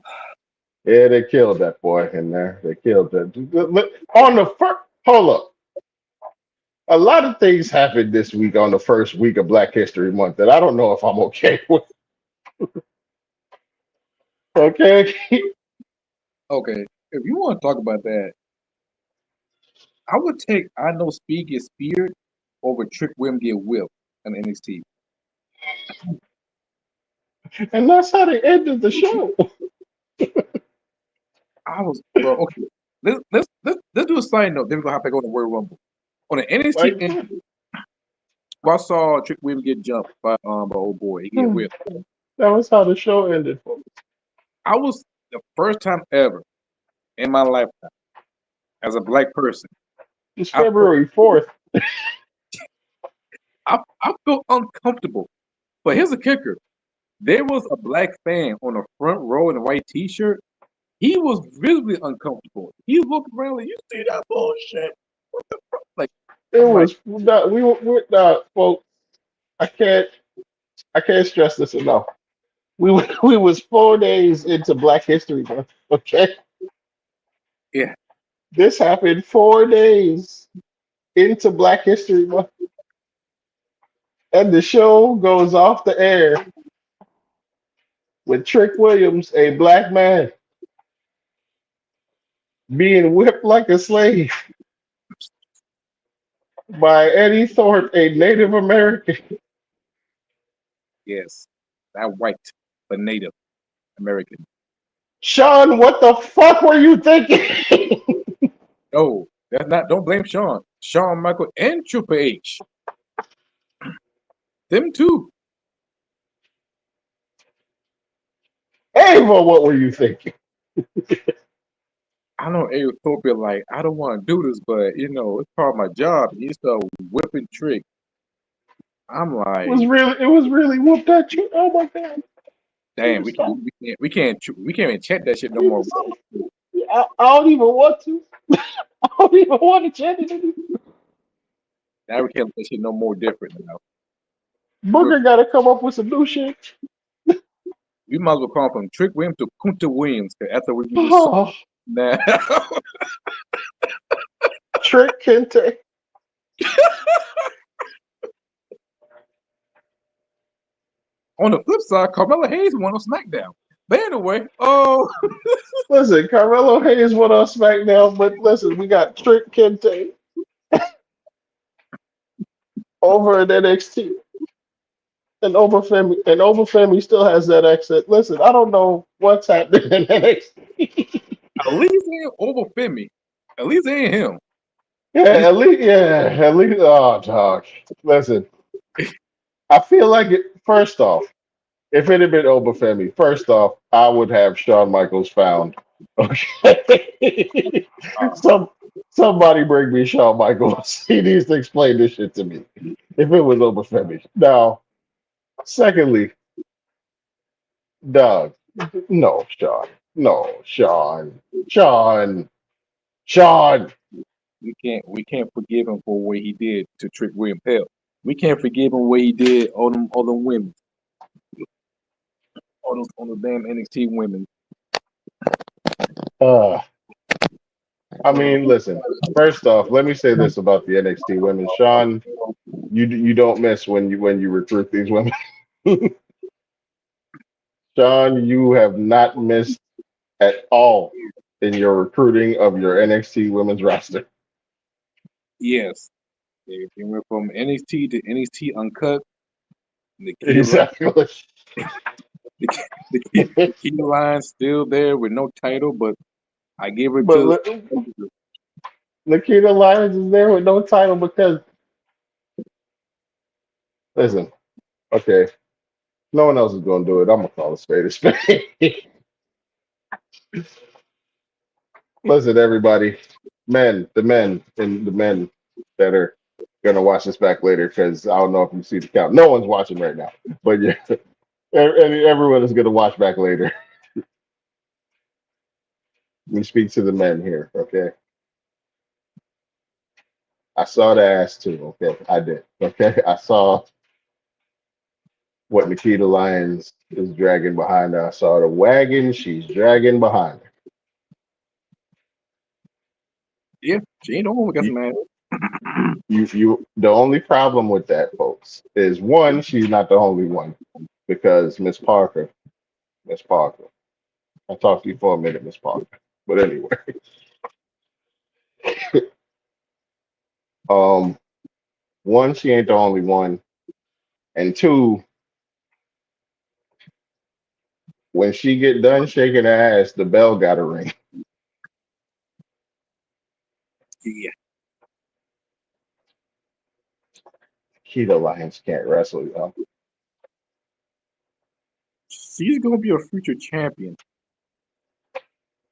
S1: Yeah, they killed that boy in there. They killed that. Look, on the first, hold up. A lot of things happened this week on the first week of Black History Month that I don't know if I'm okay with. Okay.
S2: okay, if you want to talk about that, I would take I know Speed get speared over Trick William get whipped on NXT.
S1: And that's how they ended the show.
S2: I was bro. Okay, let's do a side note. Then we're gonna have to go to Royal Rumble on the NXT.
S1: Like,
S2: And I saw Trick William get jumped by old boy. He get
S1: that
S2: whipped.
S1: was how the show ended.
S2: I was the first time ever in my lifetime as a black person.
S1: It's
S2: I felt
S1: February 4th.
S2: I felt uncomfortable. But here's the kicker: there was a black fan on the front row in a white T-shirt. He was visibly uncomfortable. He looked around like, "You see that bullshit?" Like
S1: It
S2: I'm like,
S1: was not, we're not, folks. I can't I can't stress this enough. We was 4 days into Black History Month. Okay.
S2: yeah,
S1: This happened 4 days into Black History Month. And the show goes off the air with Trick Williams, a black man, being whipped like a slave by Eddie Thorpe, a Native American.
S2: yes, that white but Native American.
S1: Sean, what the fuck were you thinking?
S2: No, that's not. Don't blame Shawn. Shawn Michael and Triple H. Them too.
S1: Ava, what were you thinking?
S2: I know Ethiopia like I don't want to do this, but it's part of my job. And you start whipping Trick. I'm like,
S1: It was really whooped at you. Oh my god.
S2: damn, we can't even check that shit no more.
S1: I don't even want to. I don't even want to check it anymore.
S2: Now we can't let that shit no more different now. We're,
S1: Booker got to come up with some new shit.
S2: we might as well call him from Trick Williams to Kunta Williams 'cause after we do this song
S1: Oh,
S2: now.
S1: Trick Kente.
S2: On the flip side, Carmella Hayes won on SmackDown. But anyway, oh,
S1: Listen, Carmelo Hayes went on SmackDown, but listen, we got Trick Kente over at NXT. And Overfemi still has that accent. Listen, I don't know what's happening in NXT.
S2: at least it ain't over Femi. At least it ain't him. At least
S1: At least, oh, dog. Listen, I feel like it. First off, if it had been Obafemi, first off, I would have Shawn Michaels found. Okay. Some somebody bring me Shawn Michaels. He needs to explain this shit to me. If it was Obafemi. Now, secondly, Doug, no, Sean. No, Sean. Sean. Sean.
S2: we can't forgive him for what he did to Trick William Pell. We can't forgive him what he did all them women, all those damn NXT women.
S1: Uh, I
S2: All
S1: mean, listen. First off, let me say this about the NXT women, Sean. You don't miss when you recruit these women, Sean. You have not missed at all in your recruiting of your NXT women's roster.
S2: yes, they went from NXT to NXT Uncut. Nikita Line,
S1: Exactly.
S2: Nikita Line still there with no title, but I gave her
S1: But
S2: to.
S1: Nikita Lyons is there with no title because listen, okay, no one else is gonna do it. I'm gonna call a spade a spade. Listen, everybody, the men that are gonna watch this back later because I don't know if you see the count. No one's watching right now, but yeah, everyone is gonna watch back later. Let me speak to the men here, okay? I saw the ass too, okay? I did, okay? I saw what Nikita Lyons is dragging behind her. I saw the wagon she's dragging behind her.
S2: Yeah, she ain't the one who got
S1: You,
S2: some ass.
S1: the only problem with that, folks, is one, she's not the only one because Miss Parker, I'll talk to you for a minute, Miss Parker. But anyway, um, one, she ain't the only one, and two, when she get done shaking her ass, the bell got to ring.
S2: Yeah,
S1: Keto Lyons can't wrestle, y'all.
S2: she's gonna be a future champion.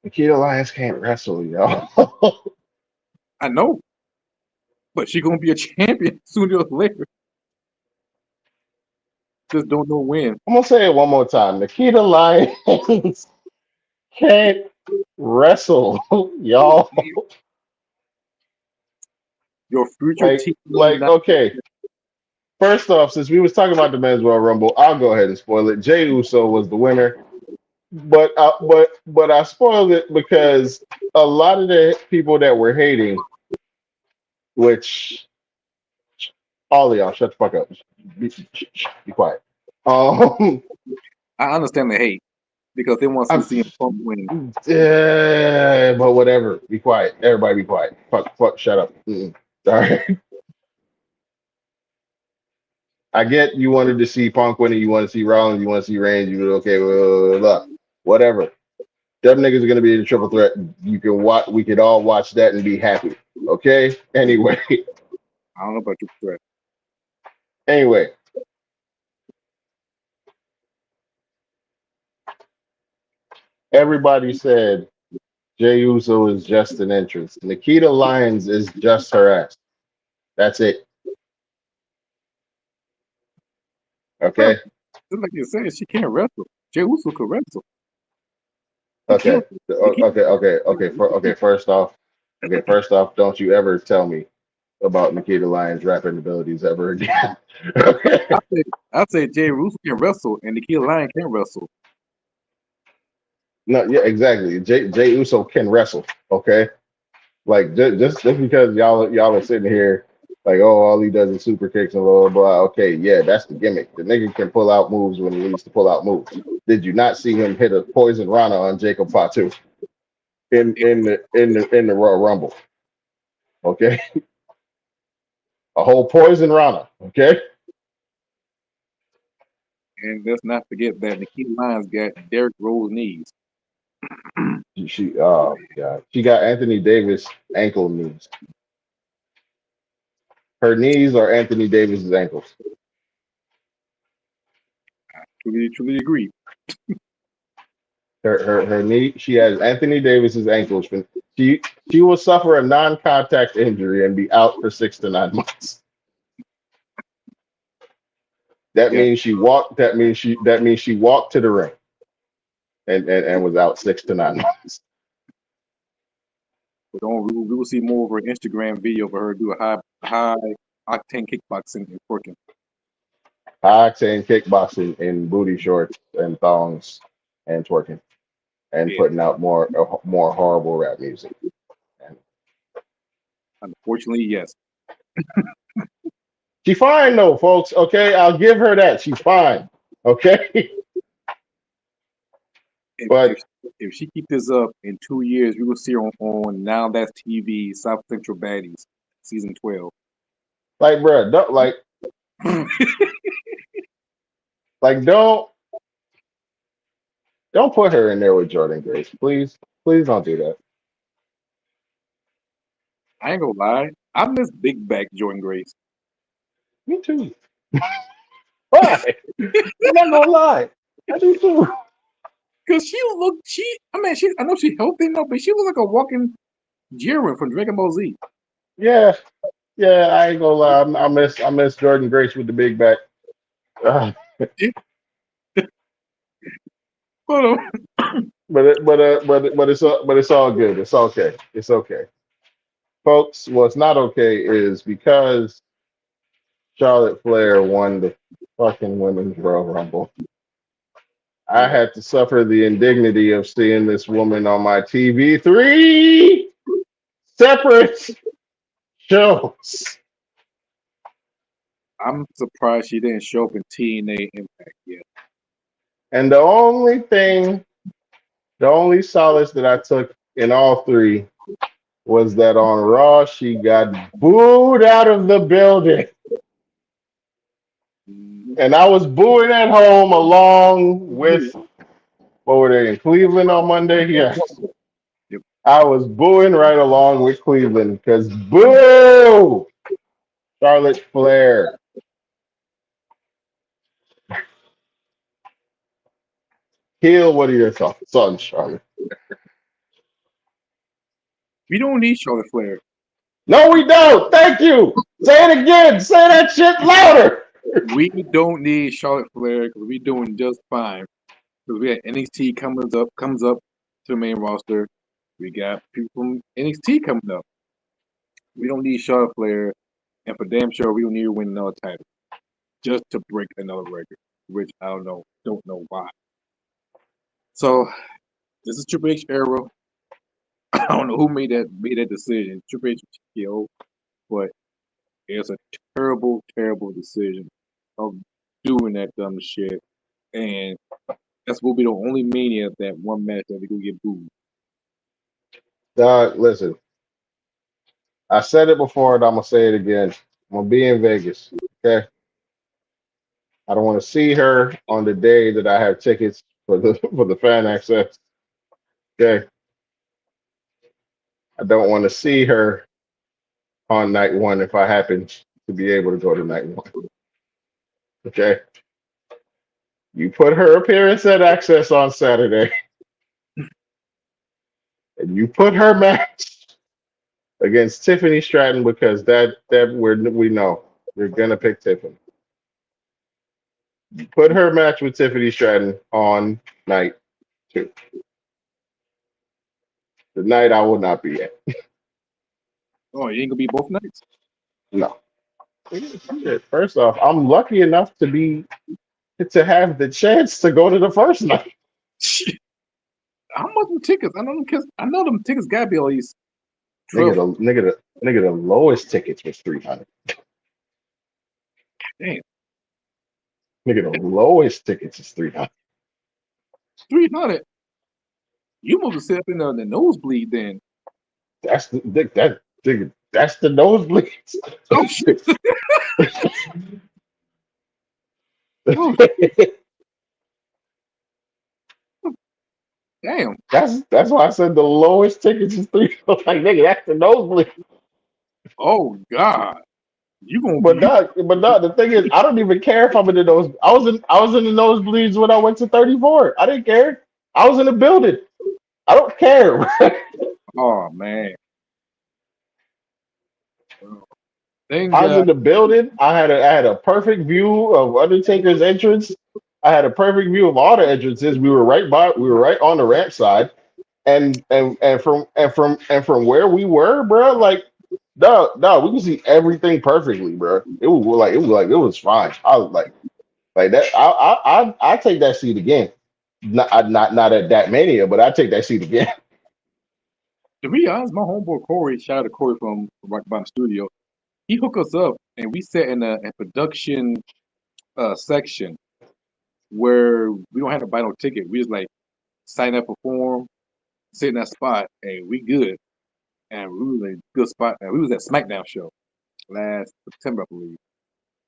S1: Keto Lyons can't wrestle, y'all.
S2: I know, but she's gonna be a champion sooner or later. Just don't know when.
S1: I'm gonna say it one more time. Nikita Lyons can't wrestle, y'all.
S2: Your future team may not.
S1: Okay. First off, since we was talking about the men's Royal Rumble, I'll go ahead and spoil it. Jey Uso was the winner, but I spoiled it because a lot of the people that were hating, which all of y'all shut the fuck up, be quiet. Um,
S2: I understand the hate because they want to
S1: I'm,
S2: see CM Punk winning.
S1: but whatever. Be quiet. Everybody, be quiet. Fuck. Shut up. All right. I get you wanted to see Punk winning, you want to see Rollins, you want to see Reigns, you okay, whatever. Them niggas are gonna be in the triple threat. You can watch. We could all watch that and be happy. Okay. Anyway,
S2: I don't know about you, Brett.
S1: anyway, everybody said Jey Uso is just an entrance. Nikita Lyons is just her ass. That's it.
S2: Bro,
S1: Okay.
S2: just like you said, she can't wrestle. Jey Uso could wrestle. Nikita,
S1: Okay. Okay. First off, don't you ever tell me about Nikita Lyons' rapping abilities ever again. Okay.
S2: I said Jey Uso can wrestle and Nikita Lion can wrestle.
S1: No, yeah, exactly. Jay Uso can wrestle. Okay, like just because y'all are sitting here like, oh, all he does is super kicks and blah blah blah. Okay, yeah, that's the gimmick. The nigga can pull out moves when he needs to pull out moves. Did you not see him hit a poison Rana on Jacob Fatu in the Royal Rumble? Okay, a whole poison Rana. Okay,
S2: And let's not forget that Nikita Lyons got Derrick Rose knees.
S1: she oh god, she got Anthony Davis ankle knees. Her knees are Anthony Davis's ankles.
S2: Truly agree.
S1: Her knee. She has Anthony Davis's ankles. She she will suffer a non-contact injury and be out for 6 to 9 months. That
S2: Yeah,
S1: means she walked. That means she walked to the ring and was out 6 to 9 months.
S2: but don't we will see more of her Instagram video for her do a high octane kickboxing and twerking.
S1: High octane kickboxing in booty shorts and thongs and twerking and
S2: Yeah,
S1: putting out more horrible rap music. And
S2: unfortunately, yes.
S1: she's fine though, folks. Okay, I'll give her that. She's fine. Okay,
S2: If if
S1: but
S2: if she keep this up in 2 years, we will see her on Now That's TV South Central Baddies season 12.
S1: like, bruh, don't
S2: I
S1: like don't put her in there with Jordan Grace, please. Please don't do that.
S2: ain't gonna lie, I miss Big Back Jordan Grace
S1: Me too. Why? I'm not gonna lie. I do too.
S2: because I mean I know she healthy enough, but she was like a walking Jiren from Dragon Ball Z.
S1: Yeah, yeah. I ain't gonna lie. I miss Jordan Grace with the big back. Uh,
S2: But
S1: but it's all good. It's okay. It's okay, folks. What's not okay is because Charlotte Flair won the fucking women's Royal Rumble. I
S2: yeah,
S1: had to suffer the indignity of seeing this woman on my TV three separate shows.
S2: I'm surprised she didn't show up in TNA Impact yet.
S1: And the only solace that I took in all three was that on Raw she got booed out of the building.
S2: Mm,
S1: And I was booing at home along with, what were they, in Cleveland on Monday? Yes.
S2: yep.
S1: I was booing right along with Cleveland because boo! Charlotte Flair. Heel, what are your thoughts on Charlotte?
S2: We don't need Charlotte Flair.
S1: No, we don't. Thank you. Say it again. Say that shit louder.
S2: We don't need Charlotte Flair because we're doing just fine. Because we got NXT comes up to the main roster. We got people from NXT coming up. We don't need Charlotte Flair, and for damn sure we don't need to win another title just to break another record, which I don't know why. So this is Triple H era. I don't know who made that decision. Triple H TKO, but it's a terrible decision of doing that dumb shit. And that's will be the only mania of that one match that we gonna get booed.
S1: Dog, listen. I said it before and I'm gonna say it again. I'm gonna be in Vegas. Okay. I don't want to see her on the day that I have tickets for the for the fan access. Okay. I don't want to see her on night one if I happen to be able to go to night one. Okay. You put her appearance at access on Saturday, and you put her match against Tiffany Stratton because we know you're gonna pick Tiffany. You put her match with Tiffany Stratton on night two, the night I will not be at.
S2: Oh, you ain't gonna be both nights.
S1: No. Shit. First off, I'm lucky enough to have the chance to go to the first night.
S2: How much them tickets? I know them tickets gotta be at least
S1: Nigga,
S2: 12.
S1: the lowest tickets was 300.
S2: Damn,
S1: Nigga, the lowest tickets is 300.
S2: 300. You must have set up in the nosebleed then.
S1: That's that's the nosebleeds.
S2: Oh shit. Oh damn.
S1: That's why I said the lowest tickets is 300. Like nigga, that's the nosebleed.
S2: Oh god. You gonna be
S1: But not the thing is, I don't even care if I'm in the nose. I was in the nosebleeds when I went to 34. I didn't care. I was in the building. I don't care.
S2: oh man. Thank
S1: I was
S2: God.
S1: in the building. I had a perfect view of Undertaker's entrance. I had a perfect view of all the entrances. We were right on the ramp side. And from where we were, bro, like No, we can see everything perfectly, bro. It was fine. I was like that. I take that seat again. Not at that mania, but I take that seat again.
S2: To be honest, my homeboy Corey, shout out to Corey from Rock Bottom Studio, he hooked us up and we sat in a production section where we don't have to buy no ticket. We just like sign up, perform, sit in that spot, and we good. And we was in a good spot. And we was at SmackDown show last September, I believe,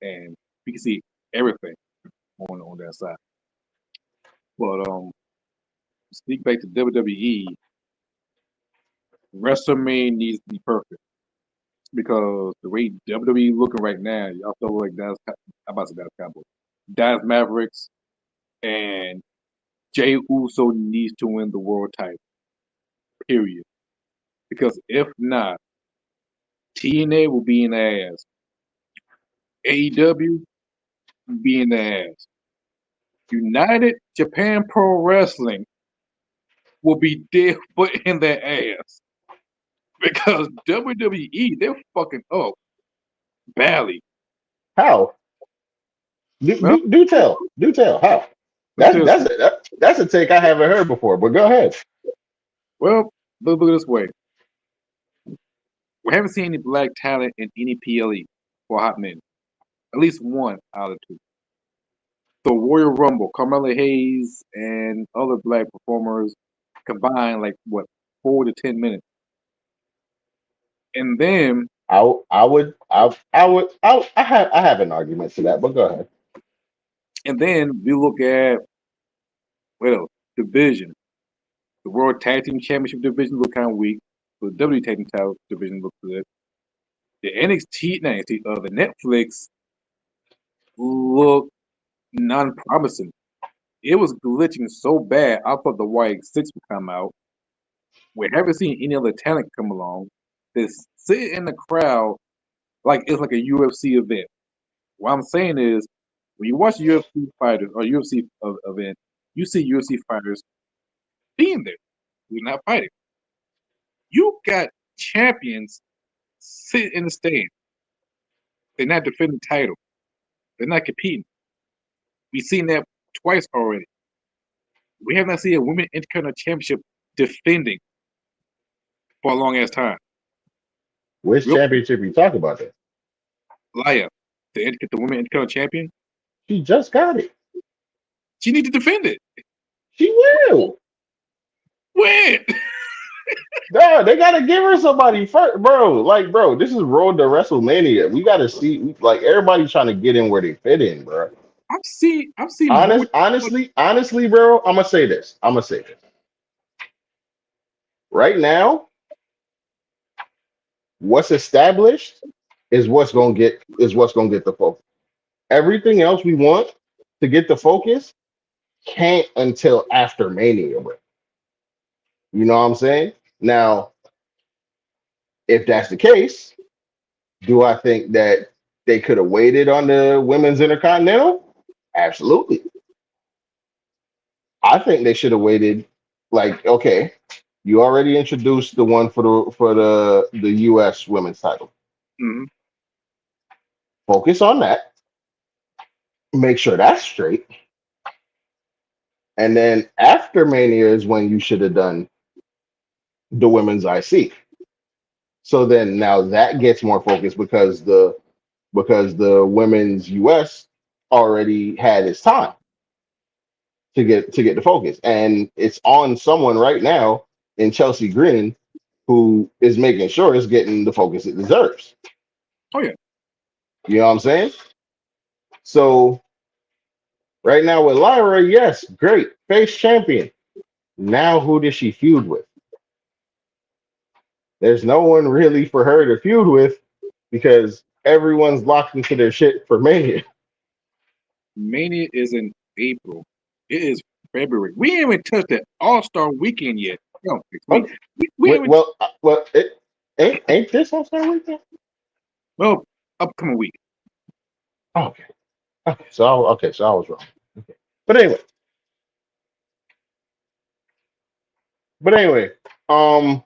S2: and we can see everything on that side. But speak back to WWE, WrestleMania needs to be perfect because the way WWE looking right now, y'all feel like that's I'm about to say that's Cowboy, Dallas Mavericks, and Jay Uso needs to win the world title. Period. Because if not, TNA will be in the ass. AEW will be in the ass. United Japan Pro Wrestling will be dead foot in their ass because WWE they're fucking up badly.
S1: How?
S2: Well,
S1: Do tell. How?
S2: let me tell you something.
S1: That's a take I haven't heard before. But go ahead.
S2: Well, look at it this way: we haven't seen any black talent in any PLE for a hot minute. At least one out of two. The Royal Rumble, Carmella Hayes and other black performers combined like what 4 to 10 minutes, and then
S1: I have an argument to that, but go ahead.
S2: we look at well division. The World Tag Team Championship division look kind of weak. The W Tag Team title division looks good. The NXT, not NXT, the Netflix look non-promising. It was glitching so bad. I thought the Y6 would come out. We haven't seen any other talent come along. They sit in the crowd like it's like a UFC event. What I'm saying is, when you watch UFC fighters or UFC event, you see UFC fighters being there. We're not fighting. You got champions sitting in the stand. They're not defending title. They're not competing. We've seen that twice already. We have not seen a women intercontinental championship defending for a long ass time.
S1: Which
S2: Real
S1: championship you talk about that?
S2: liar. The women intercontinental champion,
S1: She just got it.
S2: she need to defend it.
S1: She will.
S2: When?
S1: No, they gotta give her somebody first, bro. Like, bro, this is road to WrestleMania. We gotta see, like, everybody's trying to get in where they fit in, bro.
S2: I've seen more.
S1: Honestly, bro, I'm gonna say this. I'm gonna say this. Right now, what's established is what's gonna get the focus. Everything else we want to get the focus can't until after Mania, bro. You know what I'm saying? Now, if that's the case, do I think that they could have waited on the women's intercontinental? Absolutely. I think they should have waited. Like, okay, you already introduced the one for the U.S. women's title.
S2: Mhm.
S1: Focus on that. Make sure that's straight. And then after Mania is when you should have done the women's IC. So then now that gets more focus because the women's US already had its time to get the focus. And it's on someone right now in Chelsea Green who is making sure it's getting the focus it deserves.
S2: Oh yeah,
S1: You know what I'm saying? So right now with Lyra, yes, great. Face champion. Now who does she feud with? There's no one really for her to feud with because everyone's locked into their shit for Mania.
S2: Mania is in April. It is February. We ain't even touched the All Star Weekend yet. No, fix me.
S1: Okay.
S2: We ain't even
S1: It ain't this All Star Weekend?
S2: well upcoming week.
S1: Okay. So I was wrong. Okay. But anyway, but anyway, um,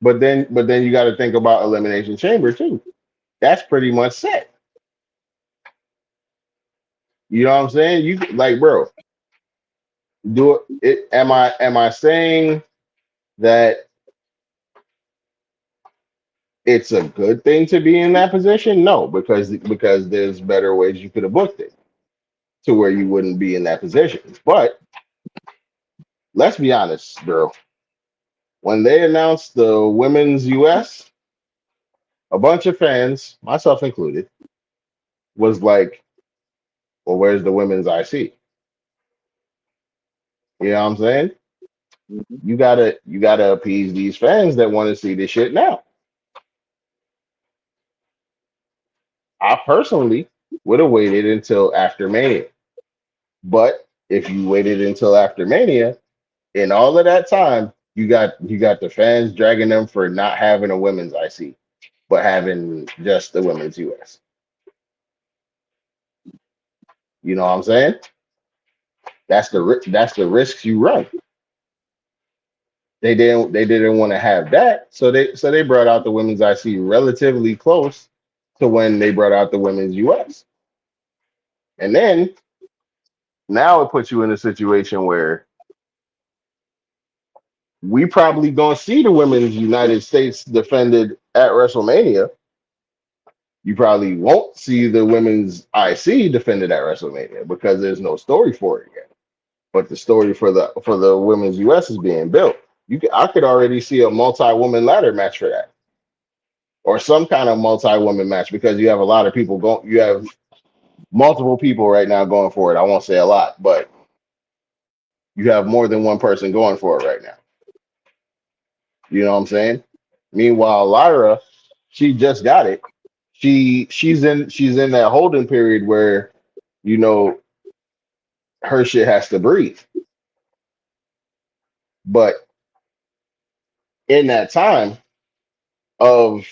S1: but then you got to think about Elimination Chamber too. That's pretty much set. You know what I'm saying? You like, bro, do it. Am I saying that it's a good thing to be in that position? No, because there's better ways you could have booked it to where you wouldn't be in that position. But let's be honest, bro. When they announced the women's US, a bunch of fans, myself included, was like, "Well, where's the women's IC?" You know what I'm saying?
S2: Mhm.
S1: You gotta appease these fans that want to see this shit now. I personally would have waited until after Mania. But if you waited until after Mania, in all of that time, you got the fans dragging them for not having a women's IC, but having just the women's US. You know what I'm saying? That's the risks you run. They didn't want to have that, so they brought out the women's IC relatively close to when they brought out the women's US. And then now it puts you in a situation where we probably don't see the women's United States defended at WrestleMania. You probably won't see the women's IC defended at WrestleMania because there's no story for it yet. But the story for the women's US is being built. I could already see a multi-woman ladder match for that, or some kind of multi-woman match because you have a lot of people going. You have multiple people right now going for it. I won't say a lot, but you have more than one person going for it right now. You know what I'm saying? Meanwhile, Lyra, she just got it. She's in that holding period where you know her shit has to breathe. But in that time of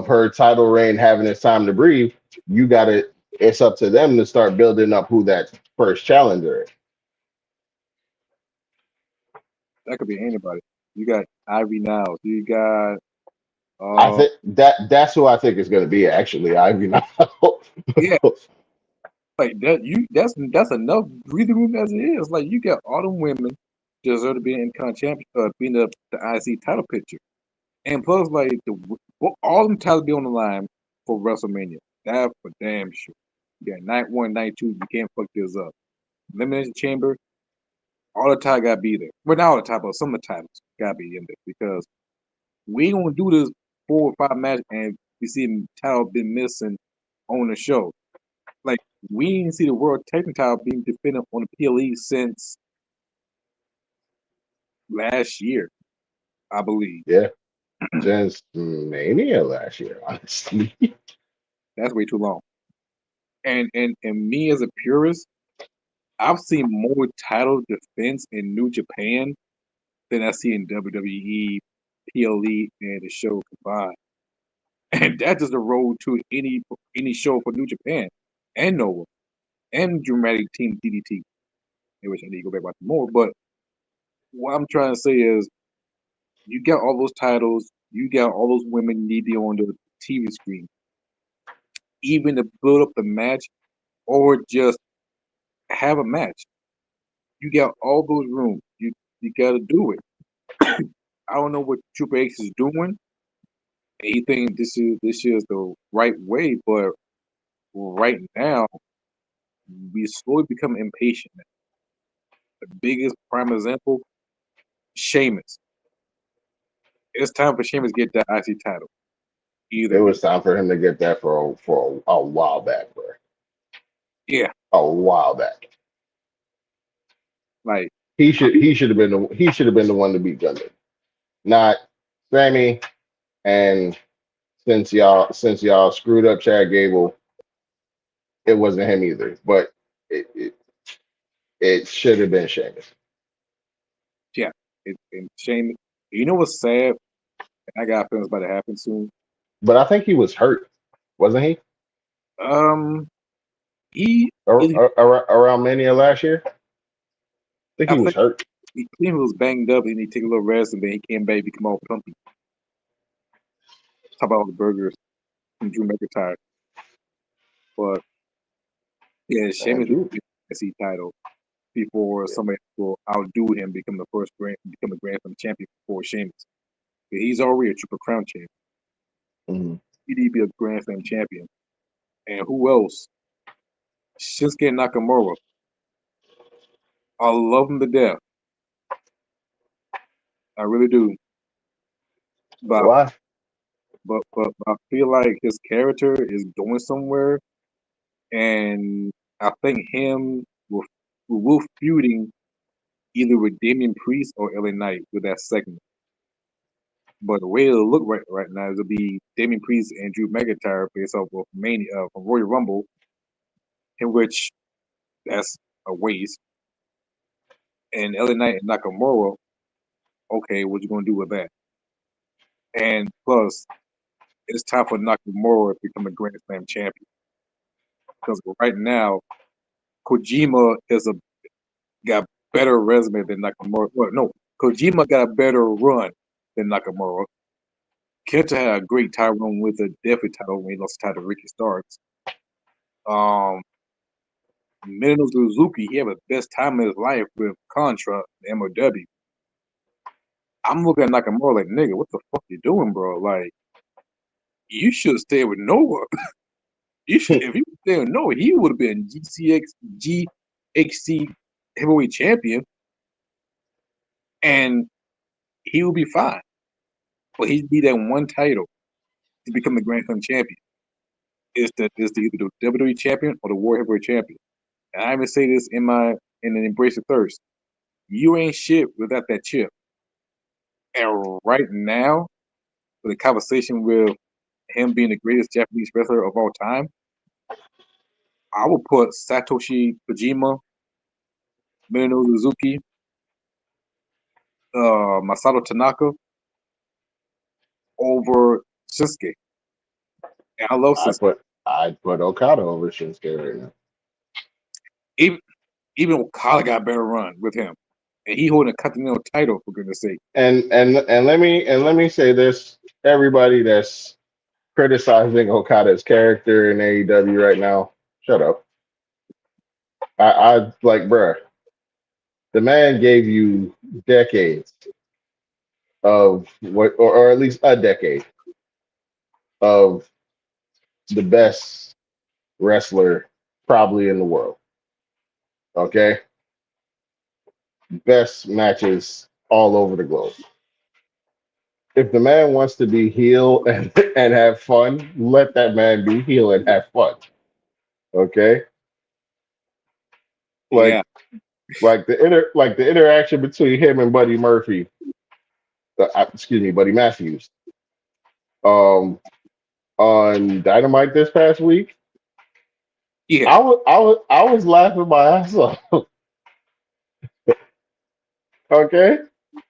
S1: her title reign having its time to breathe, you gotta it's up to them to start building up who that first challenger is.
S2: That could be anybody. You got Ivy now. You got
S1: I
S2: uh
S1: think that's who I think is gonna be actually. I mean
S2: yeah, like that you that's enough breathing room as it is. Like you got all them women deserve to be in con champion being the IC title picture. And plus like all them titles be on the line for WrestleMania. That for damn sure. You got night one, night two, you can't fuck this up. Elimination Chamber, all the time gotta be there. Well, not all the time, but some of the titles gotta be in there because we ain't gonna do this 4 or 5 matches and we see title been missing on the show. Like we didn't see the world technical title being defended on the PLE since last year, I believe.
S1: yeah, since Mania last year, honestly.
S2: That's way too long. And me as a purist, I've seen more title defense in New Japan than I see in WWE, PLE, and the show combined. And that's just the road to any show for New Japan and Nova and Dramatic Team DDT. In which I need to go back about more. But what I'm trying to say is, you got all those titles, you got all those women need to be on the TV screen, even to build up the match or just have a match. You got all those rooms. You got to do it. I don't know what Triple H is doing. He think this is the right way, but right now we slowly become impatient. The biggest prime example, Sheamus. It's time for Sheamus to get that IC title.
S1: It
S2: Either
S1: was time for him to get that for a while back, bro.
S2: yeah,
S1: A while back.
S2: like
S1: He should have been the one to beat Gunner, not Sammy. And since y'all screwed up Chad Gable, it wasn't him either. But it it, it should have been Sheamus.
S2: yeah. And Sheamus. You know what's sad? I got feelings about to happen soon.
S1: But I think he was hurt, wasn't he?
S2: Um, he is.
S1: Around Mania last year, I think
S2: I
S1: he was
S2: think
S1: hurt.
S2: he claimed he was banged up and he take a little rest and then he came back, become all pumpy. Talk about all the burgers from Drew McIntyre. But yeah,
S1: Man,
S2: Sheamus
S1: Drew.
S2: will the title before
S1: Yeah.
S2: somebody will outdo him, become the Grand Slam champion before Sheamus. He's already a Triple Crown champion.
S1: Mhm.
S2: He need to be a Grand Slam champion. And who else? Shinsuke Nakamura. I love him to death. I really do. But
S1: Why?
S2: but I feel like his character is going somewhere, and I think him with feuding either with Damian Priest or LA Knight with that segment. But the way it'll look right now is it'll be Damian Priest and Drew McIntyre face off with Mania from Royal Rumble, in which that's a waste. And LA Knight and Nakamura, okay, what you gonna do with that? And plus, it's time for Nakamura to become a Grand Slam champion because right now Kojima is a got better resume than Nakamura. Well, no, Kojima got a better run than Nakamura. Kenta had a great title run with a definite title when he lost the title to Ricky Starks. Um, Minoru Suzuki, he had the best time of his life with Contra and MOW. I'm looking at Nakamura like, nigga, what the fuck you doing, bro? Like, you should stay with Noah. You should, if you stay with Noah, he would have been GHC heavyweight champion, and he would be fine. But he need that one title to become the Grand Slam champion. Is to either the WWE champion or the World Heavyweight champion. And I even say this in an Embrace of Thirst. You ain't shit without that chip. And right now, for the conversation with him being the greatest Japanese wrestler of all time, I would put Satoshi Kojima, Minoru Suzuki, Masato Tanaka over Shinsuke. And I love
S1: I
S2: Shinsuke.
S1: put I put Okada over Shinsuke right now.
S2: Even even Okada got a better run with him. And he holding a continental title for goodness sake.
S1: And let me say this: everybody that's criticizing Okada's character in AEW right now, shut up. I like, bruh. The man gave you decades of what, or at least a decade of the best wrestler probably in the world. Okay, best matches all over the globe. If the man wants to be heel and have fun, let that man be heel and have fun. Okay,
S2: Yeah,
S1: like the interaction between him and Buddy Murphy, excuse me, Buddy Matthews, um, on Dynamite this past week.
S2: yeah,
S1: I was laughing my ass off. Okay,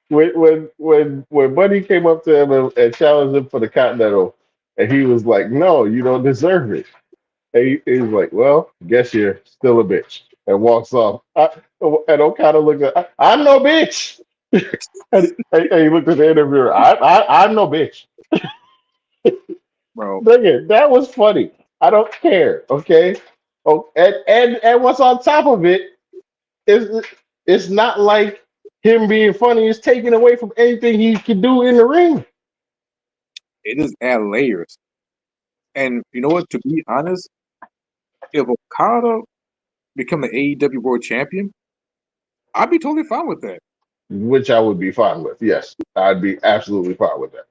S1: when Buddy came up to him and challenged him for the Continental, and he was like, "No, you don't deserve it." And he was like, "Well, guess you're still a bitch," and walks off. And Okada looked at, "I'm no bitch." And he looked at the interviewer. I'm no bitch.
S2: bro.
S1: Nigga, that was funny. I don't care. Okay. Oh, and what's on top of it is it's not like him being funny is taken away from anything he can do in the ring.
S2: It just add layers. And you know what? To be honest, if Okada become the AEW World Champion, I'd be totally fine with that.
S1: Which I would be fine with. Yes, I'd be absolutely fine with that.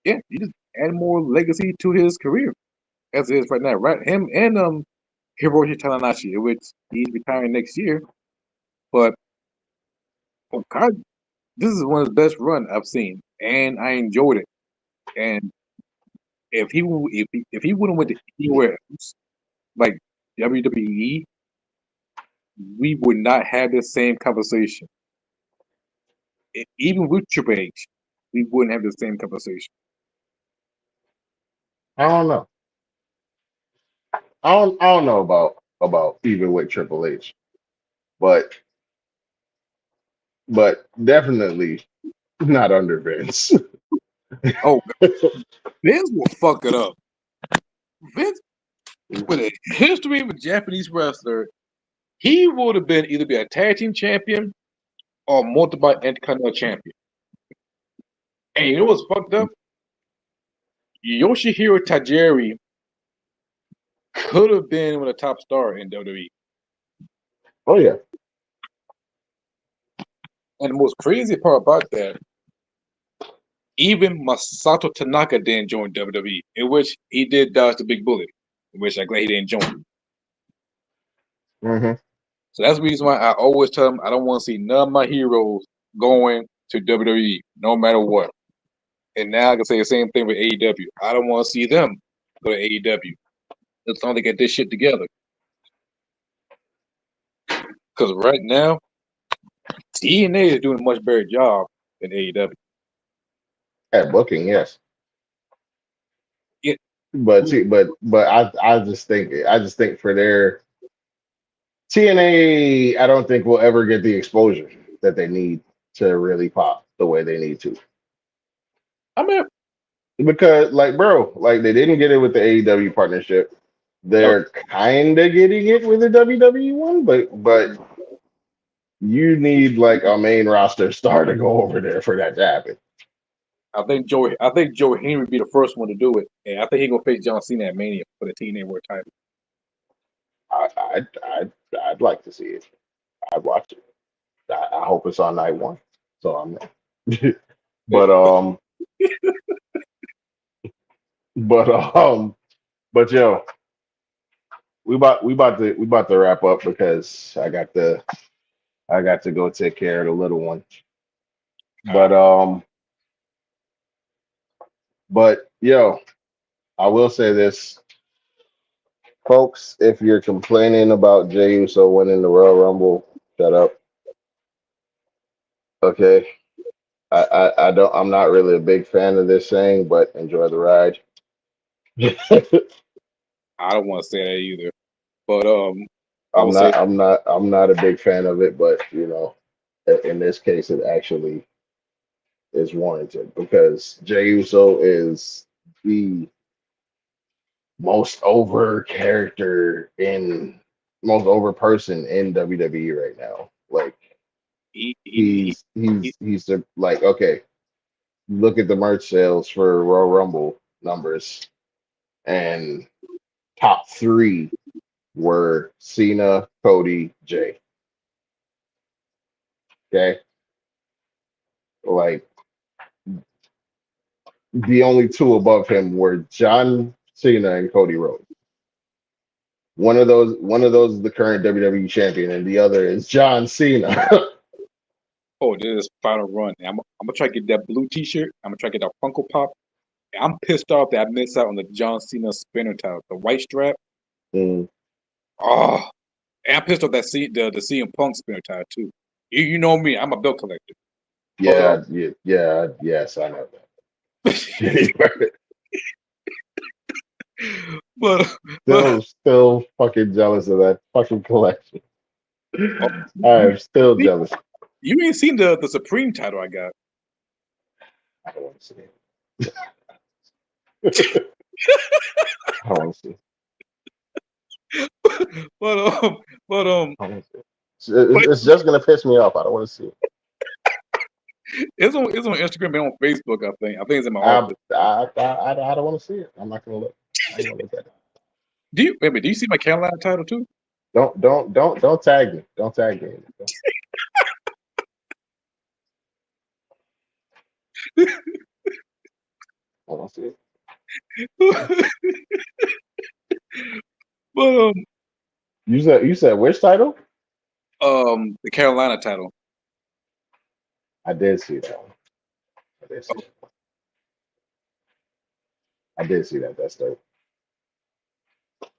S2: Yeah, you just add more legacy to his career as it is right now. Right, him and Hiroshi Tanahashi, which he's retiring next year. But Okada, this is one of the best run I've seen, and I enjoyed it. And if he wouldn't went to anywhere else like WWE, we would not have the same conversation. Even with Triple H, we wouldn't have the same conversation.
S1: I don't know. I don't know about even with Triple H, but but definitely not under Vince.
S2: Oh, Vince will fuck it up. Vince, with a history of a Japanese wrestler, he would have been either be a tag team champion or multiple intercontinental champion. And you know what's fucked up? Yoshihiro Tajiri could have been one of the top star in WWE.
S1: Oh yeah.
S2: And the most crazy part about that, even Masato Tanaka didn't join WWE, in which he did dodge the big bullet, in which I'm glad he didn't join.
S1: Mm-hmm.
S2: So that's the reason why I always tell him I don't want to see none of my heroes going to WWE, no matter what. And now I can say the same thing with AEW. I don't want to see them go to AEW. As long as they get this shit together. Because right now, TNA is doing a much better job than AEW.
S1: At booking, yes.
S2: Yeah,
S1: But see, but I just think for their TNA, I don't think will ever get the exposure that they need to really pop the way they need to.
S2: I mean,
S1: Because like bro, like they didn't get it with the AEW partnership.
S2: no,
S1: They're kind of getting it with the WWE one, but you need like a main roster star to go over there for that to happen.
S2: I think Joe Henry would be the first one to do it, and I think he's gonna face John Cena at Mania for the TNA World Title.
S1: I'd like to see it. I'd watch it. I hope it's on night one. So I'm there. but but but yo, we about to wrap up because I got to go take care of the little one. But but yo, I will say this, folks. If you're complaining about Jey Uso winning the Royal Rumble, shut up. Okay. I don't. I'm not really a big fan of this saying, but enjoy the ride.
S2: I don't want to say that either, but I
S1: I'm
S2: would say
S1: not. I'm not. I'm not a big fan of it, but in this case, it actually is warranted because Jey Uso is the most over character in most over person in WWE right now. Like
S2: he he,
S1: he's
S2: he
S1: he's he's the like okay, look at the merch sales for Royal Rumble numbers and top three were Cena, Cody, Jay. Okay. Like the only two above him were John Cena and Cody Rhodes. One of those is the current WWE champion, and the other is John Cena.
S2: oh, this is final run. I'm gonna try to get that blue T-shirt. I'm gonna try to get that Funko Pop. I'm pissed off that I missed out on the John Cena spinner title, the white strap.
S1: Mm,
S2: Oh, and I'm pissed off that the CM Punk spinner title too. You know me, I'm a belt collector. But
S1: yes, I know
S2: uh,
S1: that.
S2: but but
S1: Still fucking jealous of that fucking collection.
S2: oh,
S1: I
S2: you
S1: am still jealous.
S2: you ain't seen the Supreme title I got.
S1: I don't want to see it. I don't want to see it.
S2: but but
S1: I don't want to see it.
S2: but
S1: It's just gonna piss me off. I don't want to see it.
S2: it's on Instagram and on Facebook. I think it's in my
S1: I
S2: office.
S1: I don't want to see it. I'm not gonna look. I ain't gonna look at it.
S2: Do you see my Carolina title too?
S1: Don't tag me. Don't tag me. I want to see
S2: but
S1: it. You said which title?
S2: the Carolina title.
S1: I did see that one. I did see that. I did see that. That's dope.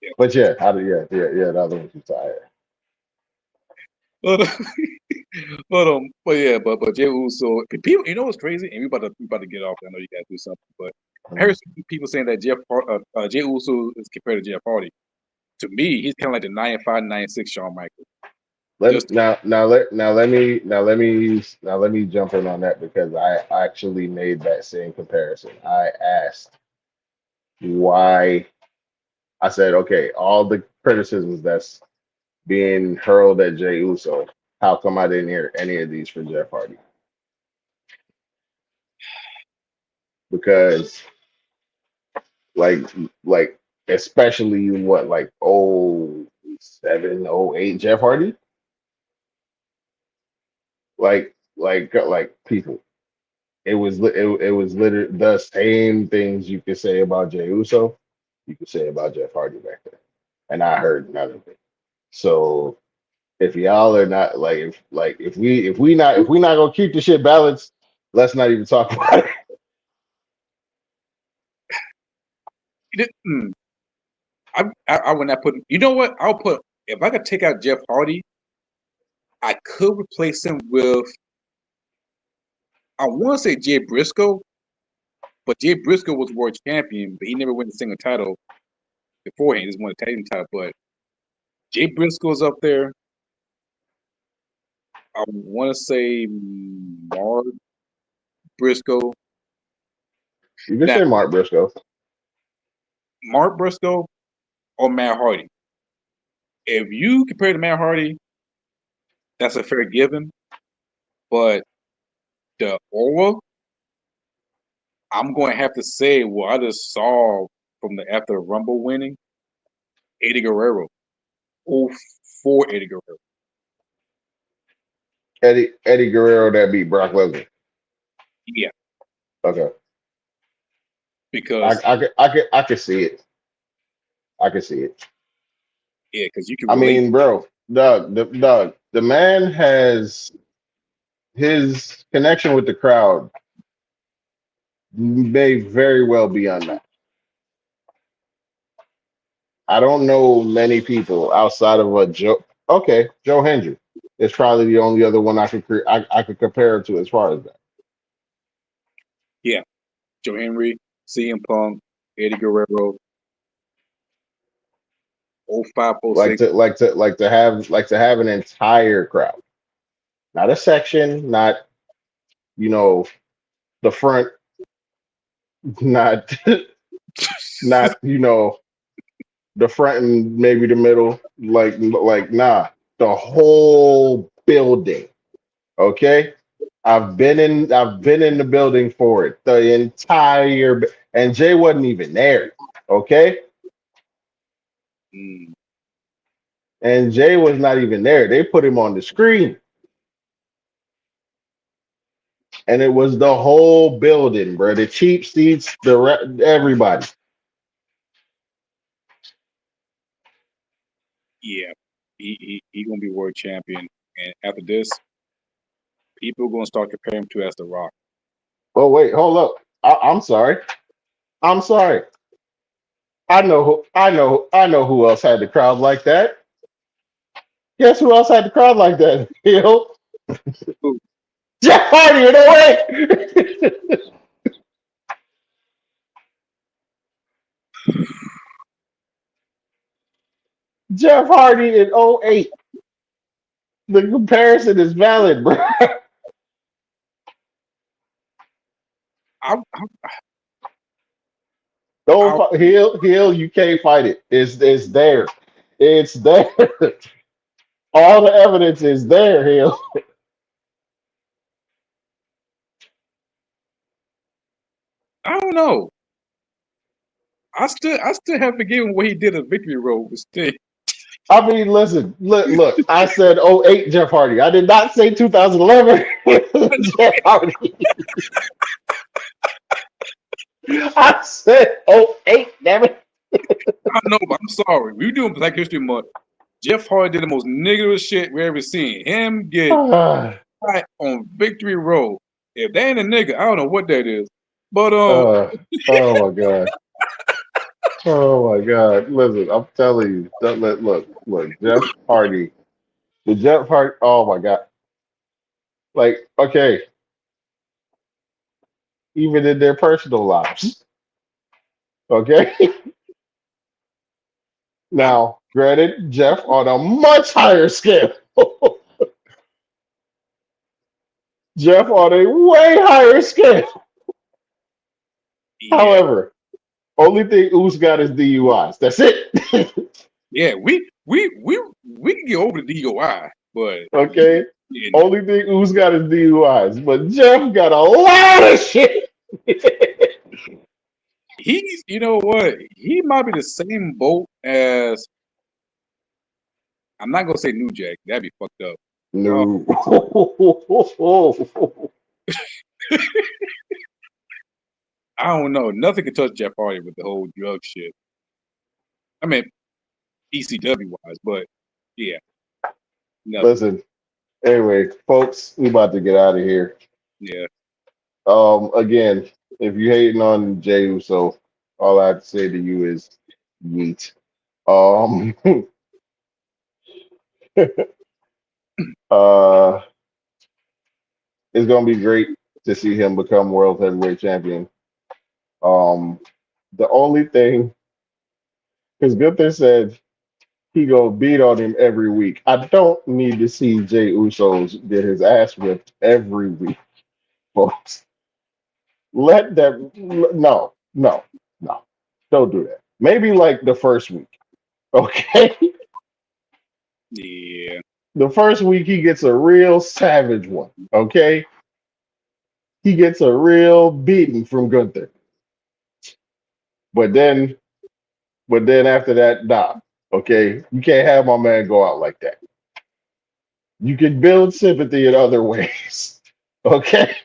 S2: Yeah.
S1: But yeah, how do yeah, the other one's too tired.
S2: But but yeah, but Jey Uso. People, you know what's crazy? And we about to get off. I know you gotta do something, but I heard some people saying that Jey Uso is compared to Jeff Hardy. To me, he's kind of like the 9'5", 9'6" Shawn Michaels.
S1: Let
S2: Just
S1: now now let now let me now let me now let me jump in on that because I actually made that same comparison. I asked why. I said, okay, all the criticisms that's being hurled at Jey Uso, how come I didn't hear any of these for Jeff Hardy? Because like like especially what like oh 07, oh 08 Jeff Hardy, like people. It was literally the same things you could say about Jey Uso, you could say about Jeff Hardy back then, and I heard none of it. So if y'all are not if we not gonna keep the shit balanced, let's not even talk about it.
S2: mm, I would not put. You know what? I'll put if I could take out Jeff Hardy, I could replace him with. I want to say Jay Briscoe, but Jay Briscoe was world champion, but he never won a single title beforehand. He just won a tag team title. But Jay Briscoe's up there. I want to say Mark Briscoe.
S1: You can
S2: Now,
S1: say Mark Briscoe.
S2: Mark Briscoe or Matt Hardy. If you compare to Matt Hardy, that's a fair given. But the aura, I'm going to have to say what I just saw from the after the Rumble winning, Eddie Guerrero. Oh, for Eddie Guerrero.
S1: Eddie Guerrero that beat Brock Lesnar.
S2: Yeah,
S1: Okay.
S2: because
S1: I could see it. I could see it.
S2: yeah, because you can
S1: I
S2: relate.
S1: mean, bro, the man has his connection with the crowd may very well be unmatched. I don't know many people outside of a Joe. Okay, Joe Hendry is probably the only other one I could compare it to as far as that.
S2: Yeah, Joe Henry, CM Punk, Eddie Guerrero, 05,
S1: Like
S2: 06.
S1: to like to have an entire crowd, not a section, not you know the front, not not the front and maybe the middle. Like nah, the whole building. Okay, I've been in the building for it. The and Jay wasn't even there. Okay,
S2: Mm,
S1: and Jay was not even there. They put him on the screen, and it was the whole building, bro. The cheap seats, everybody.
S2: yeah, he gonna be world champion, and after this, people gonna start comparing him to as The Rock.
S1: Oh wait, hold up. I'm sorry. I'm sorry. I know who else had the crowd like that. Guess who else had the crowd like that?
S2: Ooh,
S1: Jeff Hardy in a way. Jeff Hardy in '08. The comparison is valid, bro.
S2: I,
S1: Don't
S2: I,
S1: heal. You can't fight it. It's there. It's there. All the evidence is there. Hill.
S2: I don't know. I still have forgiven what he did at Victory Road, but still,
S1: I mean, listen. Look. I said '08 Jeff Hardy. I did not say 2011 Jeff Hardy. I said '08. Damn it.
S2: I know, but I'm sorry. We doing Black History Month. Jeff Hardy did the most negative shit we ever seen. Him get
S1: Uh,
S2: shot on Victory Road. If that ain't a nigga, I don't know what that is. But
S1: oh my god. Oh my God! Listen, I'm telling you. Look. Jeff Hardy, the Jeff Hardy. Oh my God! Like, okay, even in their personal lives. Okay.
S2: I
S1: Now, granted, Jeff on a much higher scale. Jeff on a way higher scale.
S2: Yeah,
S1: However, only thing Uso got is DUIs. That's it.
S2: yeah. We can get over the DOI, but
S1: Okay.
S2: yeah, no.
S1: Only thing Uso got is DUIs, but Jeff got a lot of shit.
S2: He's, you know what? He might be the same boat as, I'm not gonna say New Jack. That'd be fucked up. Uh,
S1: No.
S2: I don't know. Nothing can touch Jeff Hardy with the whole drug shit. I mean, ECW wise, but yeah, nothing.
S1: Listen, anyway, folks, we about to get out of here.
S2: Yeah,
S1: Again, if you hating on Jey Uso, all I have to say to you is yeet. Um, uh, it's gonna be great to see him become world heavyweight champion. Um, the only thing, because Gunther said he go beat on him every week. I don't need to see Jey Uso's get his ass whipped every week, folks. Let that no, don't do that. Maybe like the first week, okay?
S2: yeah,
S1: The first week he gets a real savage one, okay? He gets a real beating from Gunther. But then after that, nah. Okay. You can't have my man go out like that. You can build sympathy in other ways. Okay.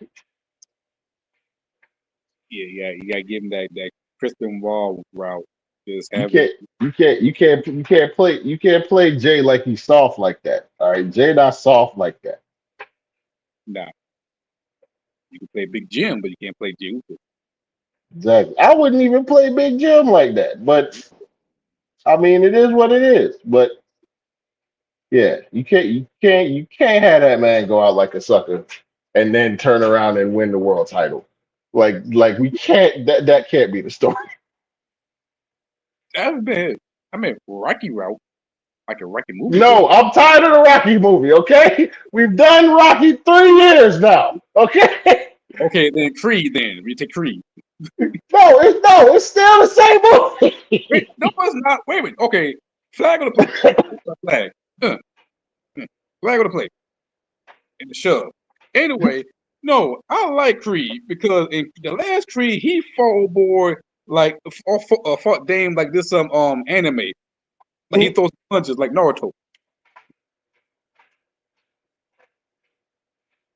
S2: yeah. You gotta give him that Kristen Wall route. Just
S1: You
S2: have it.
S1: can't you can't play Jay like he's soft like that. All right. Jay not soft like that.
S2: Nah, you can play Big Jim, but you can't play Jey Uso.
S1: Exactly. I wouldn't even play Big Jim like that. But I mean it is what it is. But yeah, you can't have that man go out like a sucker and then turn around and win the world title. Like we can't that can't be the story.
S2: That's been. I mean, Rocky route, like a Rocky movie route.
S1: No, I'm tired of the Rocky movie, okay? We've done Rocky 3 years now. Okay?
S2: Okay, then Creed. Then we take Creed.
S1: It's still the same
S2: Wait,
S1: movie.
S2: no, it's not. Wait a minute. Okay, flag on the play. Flag. Uh, flag on the play. And the shove. Anyway, no, I like Creed because in the last Creed he fought boy like fought Dame like this anime. Like he throws punches like Naruto.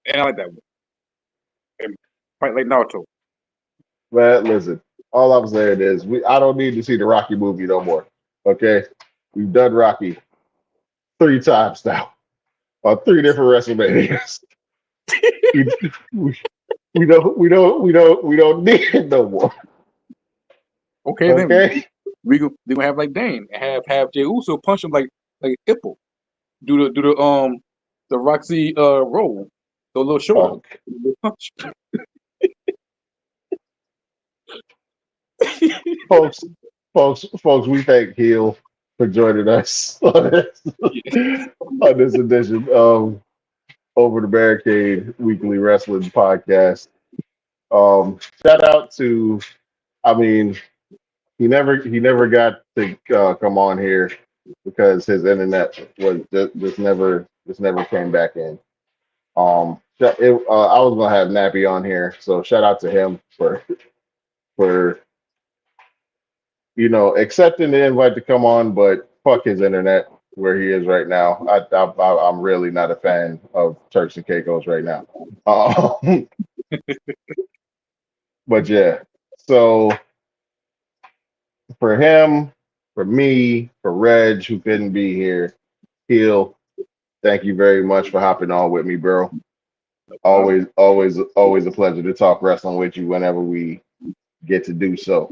S2: And I like that one. And fight like Naruto.
S1: Man, listen, all I'm saying is I don't need to see the Rocky movie no more. Okay? We've done Rocky 3 times now on 3 different WrestleManias. We, we, we don't need it no more.
S2: Okay, then
S1: Okay?
S2: we gonna have like Dane and have Jey Uso punch him like Hippo. Do the Roxy roll. The little shoulder.
S1: Uh,
S2: Punch.
S1: folks, folks, we thank Heel for joining us on this edition of Over the Barricade Weekly Wrestling Podcast. Shout out to, I mean, he never got to come on here because his internet was just never came back in. I was gonna have Nappy on here, so shout out to him for accepting the invite to come on, but fuck his internet where he is right now. I'm really not a fan of Turks and Caicos right now. But yeah, so for him, for me, for Reg who couldn't be here, Heel, thank you very much for hopping on with me, bro. Always a pleasure to talk wrestling with you whenever we get to do so.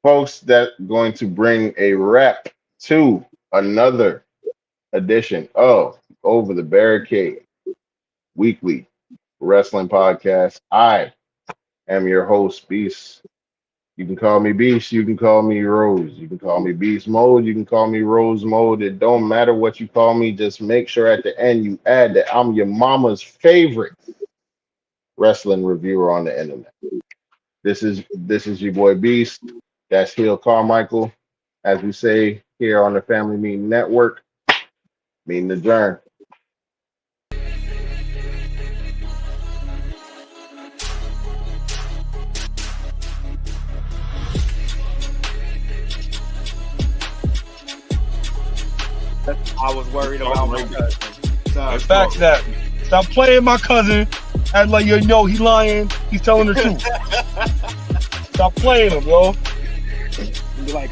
S1: Folks, that's going to bring a wrap to another edition of Over the Barricade Weekly Wrestling Podcast. I am your host, Beast. You can call me Beast. You can call me Rose. You can call me Beast Mode. You can call me Rose Mode. It don't matter what you call me. Just make sure at the end you add that I'm your mama's favorite. wrestling reviewer on the internet. This is your boy Beast. That's Hill Carmichael. As we say here on the Family Meeting Network, meeting adjourned.
S3: I was worried about my cousin.
S4: Facts that. Stop playing my cousin. Act like you know he lying. He's telling the truth. Stop playing him, yo.
S3: Be like,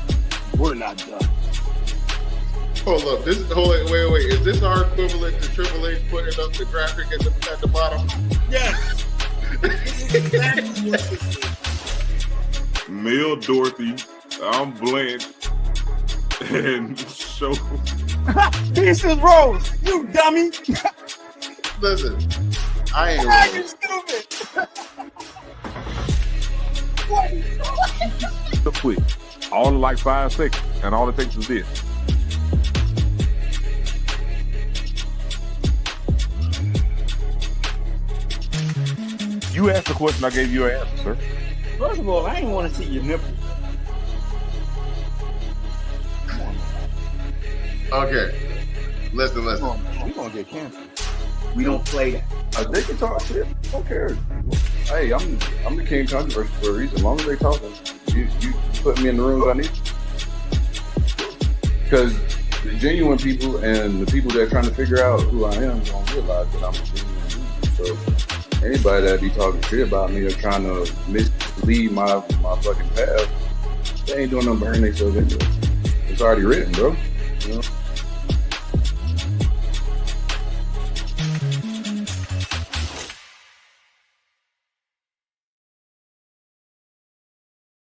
S3: we're not done.
S1: Hold up. Wait. Is this our equivalent to Triple H putting up the graphic at the bottom?
S3: Yes.
S5: Mel Dorothy, I'm Blanche, and show.
S3: This is Rose, you dummy.
S1: Listen, I ain't
S3: You
S1: wrong.
S3: stupid.
S5: So quick, all in like 5 seconds, and all it takes is this. You asked the question, I gave you an answer, sir.
S3: First of all, I ain't want to see your nipple.
S1: Okay. Listen.
S3: We're gonna get canceled. We don't play that.
S2: They can talk shit. I don't care. Hey, I'm the king of controversy for a reason. As long as they talking, you put me in the rooms I need. Because the genuine people and the people that are trying to figure out who I am don't realize that I'm a genuine dude. So anybody that be talking shit about me or trying to mislead my fucking path, they ain't doing nothing but hurting themselves anyway. It's already written, bro. You know?